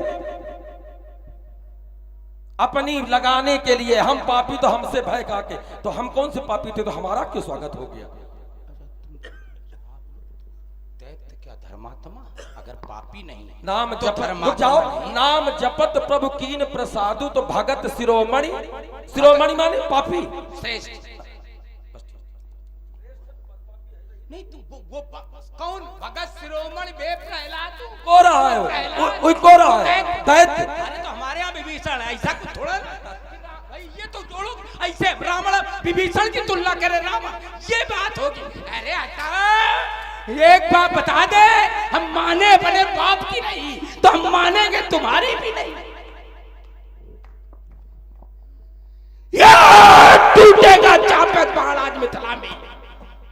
अपनी लगाने के लिए हम पापी, तो हमसे भय खा के, तो हम कौन से पापी थे? तो हमारा क्यों स्वागत हो गया? धर्मात्मा अगर पापी नहीं है, नाम तो जप जाओ, नाम जपत प्रभु कीन प्रसादु, तो भगत शिरोमणि, शिरोमणि माने पापी श्रेष्ठ नहीं। तू वो कौन भगत शिरोमणि बे प्रहलाद को रहा है, वो को रहा है दैत्य। अरे तो हमारे यहाँ विभीषण है, ऐसा कुछ थोड़ा भाई, ये तो जोड़ो ऐसे ब्राह्मण विभीषण की तुलना करे रावण, ये बात होगी। अरे हटा, एक बात बता दे, हम माने बने बाप की नहीं तो हम मानेंगे तुम्हारी भी नहीं। टूटेगा चापत पहाड़ आज मिथिला में,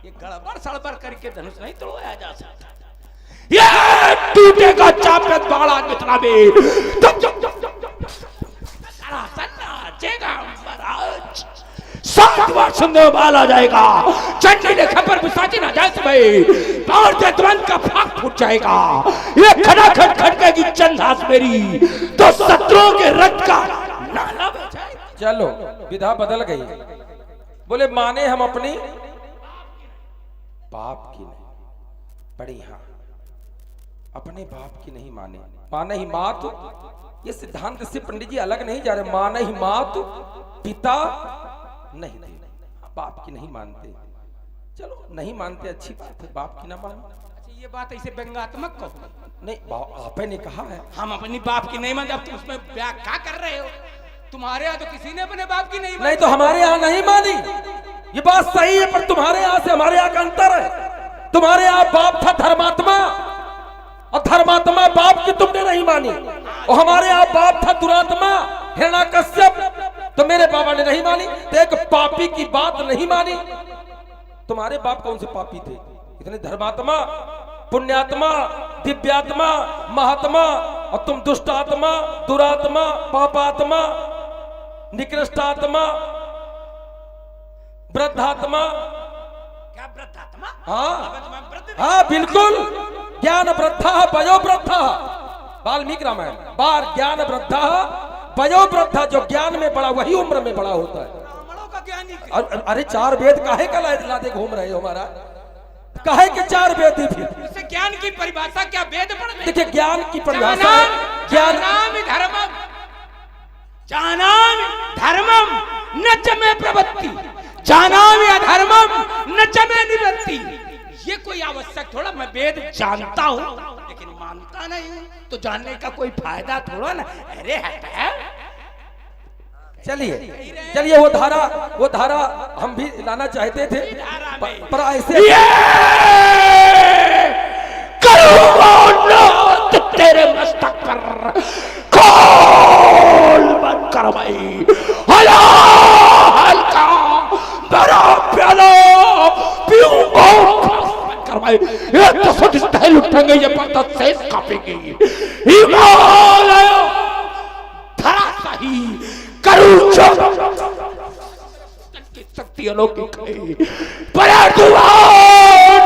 ये गड़बड़ सड़बड़ करके धनुष नहीं तोड़ाया जा सकता। ये टूटेगा चापत पहाड़ आज मिथिला में, नाचेगा महाराज। 7 वर्ष सुनने में बाल आ जाएगा। चंडी ने खबर बुसाची ना जाए भाई, और तुरंत का फाक फूट जाएगा। ये खड़ा खट खटकेगी चंदास मेरी, तो शत्रुओं के रक्त का नाला बह जाएगा। चलो विधा बदल गई। बोले माने हम अपनी बाप की नहीं, बड़ी हाँ अपने बाप की नहीं माने। माने ही मात, ये सिद्धांत से पंडित जी अलग नहीं जा रहे। माने ही मात पिता नहीं थे, बाप की नहीं मानते। चलो नहीं मानते अच्छी बात है, बाप की ना मानो। अच्छा ये बात ऐसे व्यंग्यात्मक कहो नहीं, आपे ने कहा है हम अपनी बाप की नहीं मानते। अब तुम उसमें क्या कर रहे हो? तुम्हारे यहाँ तो किसी ने अपने बाप की नहीं मानी। नहीं तो हमारे यहाँ नहीं मानी, ये बात सही है, पर तुम्हारे यहाँ से हमारे यहाँ का अंतर है। तुम्हारे यहाँ बाप था धर्मात्मा, और धर्मात्मा बाप की तुमने नहीं मानी। और हमारे यहाँ बाप था दुरात्मा हिरण्याकश्यप, तो मेरे बाबा ने नहीं मानी। तो एक पापी की बात नहीं मानी। तुम्हारे बाप कौन से पापी थे? इतने धर्मात्मा, पुण्यात्मा, दिव्यात्मा, महात्मा, और तुम दुष्टात्मा, दुरात्मा, पापात्मा, निकृष्टात्मा, वृद्धात्मा। क्या वृद्धात्मा? हाँ बिल्कुल, ज्ञान वृद्धा वयो वृद्धा, वाल्मीकि रामायण। बार ज्ञान वृद्धा वयो वृद्धा, जो ज्ञान में बड़ा वही उम्र में बड़ा होता है। ब्राह्मणों का ज्ञान ही अरे चार वेद काहे का लादे घूम रहे हो हमारा? काहे के चार वेद ही? फिर इसे ज्ञान की परिभाषा क्या वेद पढ़? देखिए ज्ञान की परिभाषा है ज्ञान। धर्मम जानामि धर्मम न च मे प्रवृत्ति, जानामि अधर्मम न च मे निवृत्ति। ये कोई आवश्यक थोड़ा, मैं वेद जानता हूँ लेकिन मानता नहीं हूँ, तो जानने का कोई फायदा थोड़ा ना। अरे हटा, चलिए चलिए, वो धारा हम भी लाना चाहते थे, पर ऐसे करूंगा नाथ तेरे मस्तक पर खोल बंद कर भाई, हला हल्का बड़ा प्याला पीऊंगा कर भाई। ये तो सोचते लुटेंगे, ये पता शेष कापेंगे। हिमालय धरा सही करूं शक्ति अलौकिक है, पराधुआन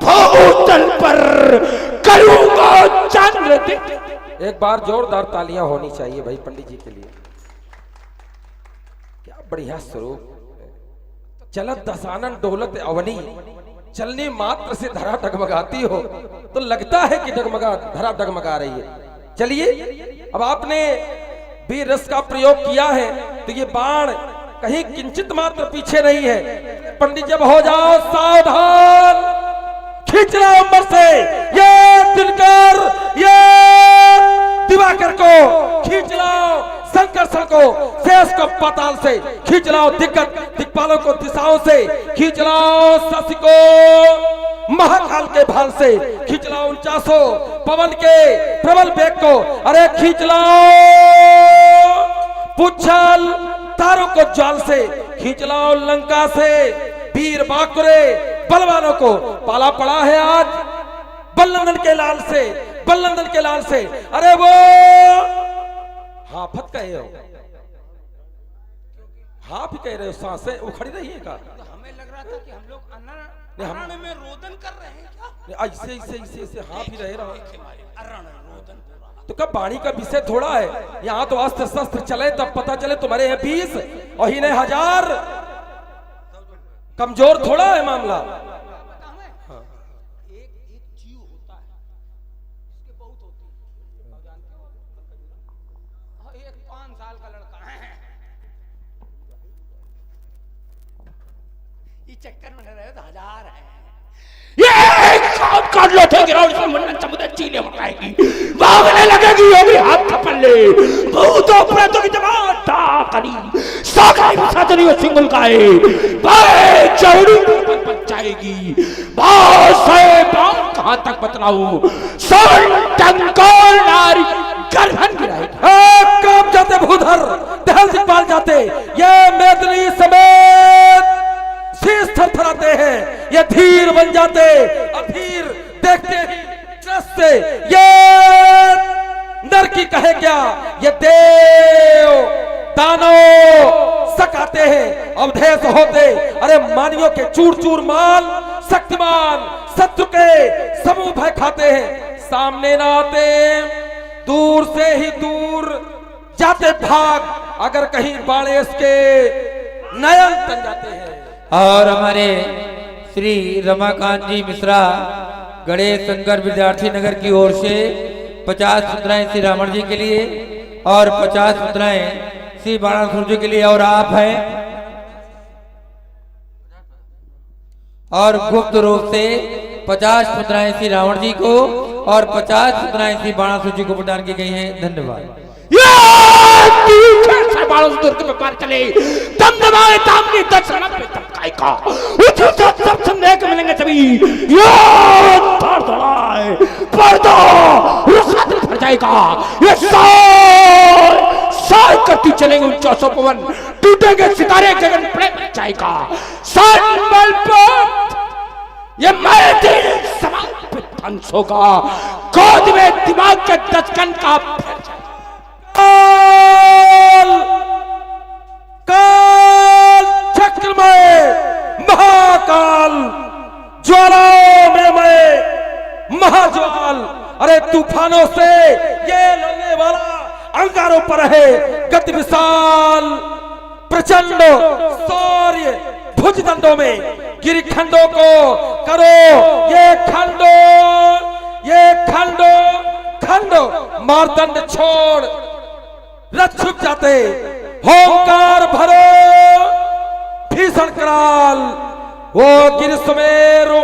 भूतल पर करूंगा चंद्र दिख। एक बार जोरदार तालियां होनी चाहिए भाई पंडित जी के लिए। क्या बढ़िया स्वरूप, चलत दसानन डोलत अवनी, चलने मात्र से धरा डगमगाती हो, तो लगता है कि धरा डगमगा रही है। चलिए अब आपने वीर रस का प्रयोग किया है, तो ये बाण कहीं किंचित मात्र पीछे नहीं है। पंडित जब हो जाओ सावधान, खींच रहा अंबर से ये दिनकर, ये दिवाकर को खींच लाओ, संकर्षण को, शेष को पाताल से खींच लाओ, दिक्पालों को दिशाओं से खींच लाओ, शशि को महाकाल के भाल से खींच लाओ, 49 पवन के प्रबल वेग को अरे खींच लाओ, पुच्छल तारों को ज्वाल से खींच लाओ, लंका से वीर बाकुरे बलवानों को पाला पड़ा है आज बल्लंदन के लाल से, बल्लंदन के लाल से। अरे वो हाफत कहे हो, हाफ कह रहे हो, सांसें उखड़ी रही है का? तो हमें लग रहा था कि हम लोग अरण में रोदन कर रहे हैं क्या? ऐसे ऐसे ऐसे ऐसे हाफ ही रहे रहो। अरण रोदन तो कब वाणी का विषय थोड़ा है, यहाँ तो अस्त्र शस्त्र चले तब पता चले तुम्हारे हैं 20 और ही नहीं 1000। कमजोर थोड़ा है मामला। एक जीव होता है, इसके बहुत होती है, जानते हो? एक 5 साल का लड़का है, ये चक्कर में रहे तो 1000 है। ये काम कर लो थे गिराओ, इसमें मुन्ना समुद्र चीले उठाएगी, भागने लगेगी, ये भी हाथ थपन ले, भूतों प्रेतों की जमात करी सागाई साजनी और सिंगल गाए बाए चौड़ी पर जाएगी। बास है बात कहां तक बतलाऊं, सोल टंकोल नारी गर्भन गिराएगी। काम जाते भूधर दहल दिखपाल जाते, ये मेदनी समेत शीश थरथराते हैं, ये धीर बन जाते, अधीर देखते ही त्रस्त से, ये नर की कहे क्या, ये देव दानव शक आते हैं, अवधेश होते, अरे मानियों के चूर चूर माल, शक्तिमान शत्रु के समूह भय खाते हैं, सामने ना आते, दूर से ही दूर जाते भाग, अगर कहीं बाड़ेस के नयन तन जाते हैं। और हमारे श्री रमाकांत जी मिश्रा गणेश शंकर विद्यार्थी नगर की ओर से 50 मुद्राएं श्री रावण जी के लिए और 50 मुद्राएं श्री बाणासुर जी के लिए, और आप हैं और गुप्त रूप से 50 मुद्राएं श्री रावण जी को और 50 मुद्राएं श्री बाणासुर जी को प्रदान की गई हैं। धन्यवाद। में पार चले दम दबाए दामनी दर्शन पे तमकाएगा उठी सब सुनने को मिलेंगे सभी यो धड़ धड़ाए पर्दा रुखात भर जाएगा, ये साल करती चलेंगे उन 400 पवन, टूटेंगे सितारे गगन पे जाएगा संबल पर ये मैं दिल सवाल पे ध्वंस होगा, गोद में दिमाग के दचकन का काल चक्र में महाकाल ज्वालाओं में मैं महाज्वाल, अरे तूफानों से ये लड़ने वाला अंगारों पर है, गति विशाल प्रचंड शौर्य भुजदंडों में, गिरिखंडों को करो ये खंडो मारदंड छोड़ रथ छुप जाते, होंकार भरो भीषण कराल, वो गिर सुमेरु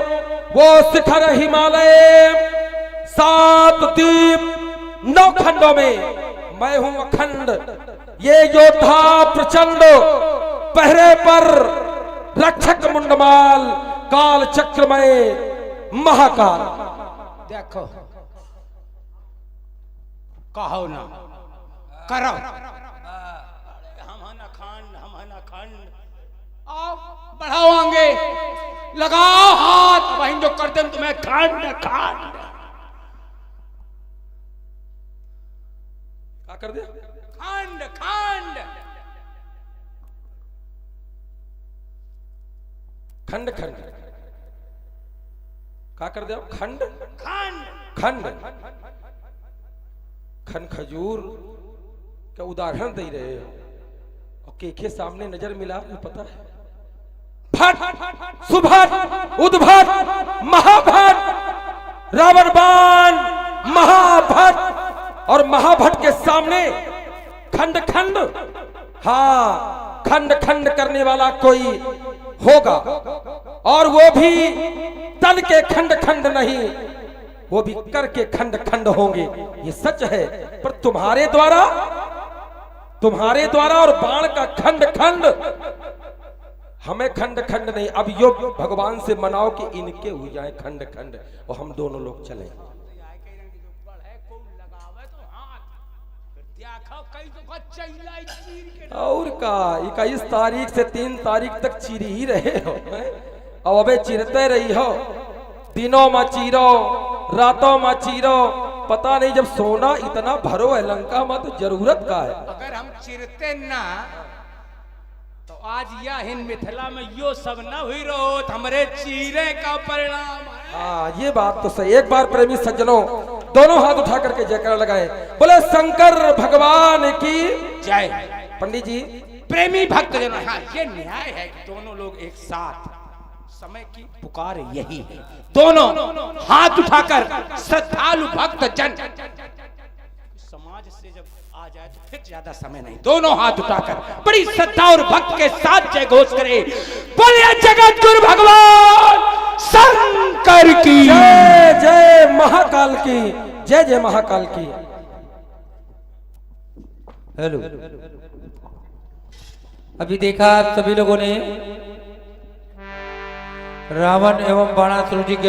वो शिखर हिमालय, 7 द्वीप 9 खंडों में मैं हूं अखंड, ये योद्धा प्रचंड पहरे पर रक्षक मुंडमाल, काल चक्र में महाकाल। देखो कहो ना करो, हम खंड आओ बढ़ाओ आगे, लगाओ हाथ, वहीं जो कर दे तुम्हें खंड खंड क्या कर दिया? खंड खंड खंड खंड क्या कर दिया? खंड खंड खंड खंड खजूर का उदाहरण दे रहे हो, और के सामने नजर मिला तो पता है, भट सुभट उद्भट महाभट रावण बाण महाभट, और महाभट के सामने खंड खंड, हाँ खंड खंड करने वाला कोई होगा, और वो भी तन के खंड खंड नहीं, वो भी कर के खंड खंड होंगे, ये सच है। पर तुम्हारे द्वारा और बाण का खंड खंड, हमें खंड खंड नहीं, अब यो भगवान से मनाओ कि इनके हो जाए खंड खंड और हम दोनों लोग चले। और का 21 तारीख से 3 तारीख तक चीरी ही रहे हो, अब अबे चिरते रही हो, दिनों में चीरो रातों में चीरो, पता नहीं जब सोना इतना भरो है लंका में तो जरूरत का है। अगर हम चिरते ना तो आज यह हिंद मिथिला में यो सब न हुई रहो, हमारे चीरे का परिणाम है। हाँ ये बात तो सही। एक बार प्रेमी सज्जनों दोनों हाथ उठा करके जयकार लगाए, बोले शंकर भगवान की जय। पंडित जी प्रेमी भक्त जन, हाँ ये न्याय है कि दोनों लोग एक साथ, समय की पुकार यही है, दोनों हाथ उठाकर श्रद्धालु भक्त जन, समाज से जब आ जाए तो फिर ज्यादा समय नहीं, दोनों हाथ उठाकर बड़ी श्रद्धा और भक्त के साथ जय घोष करे, बोलिए जगत गुरु भगवान शंकर की जय, जय महाकाल की जय, जय महाकाल की। हेलो, अभी देखा आप सभी लोगों ने रावण एवं बाणासुर जी के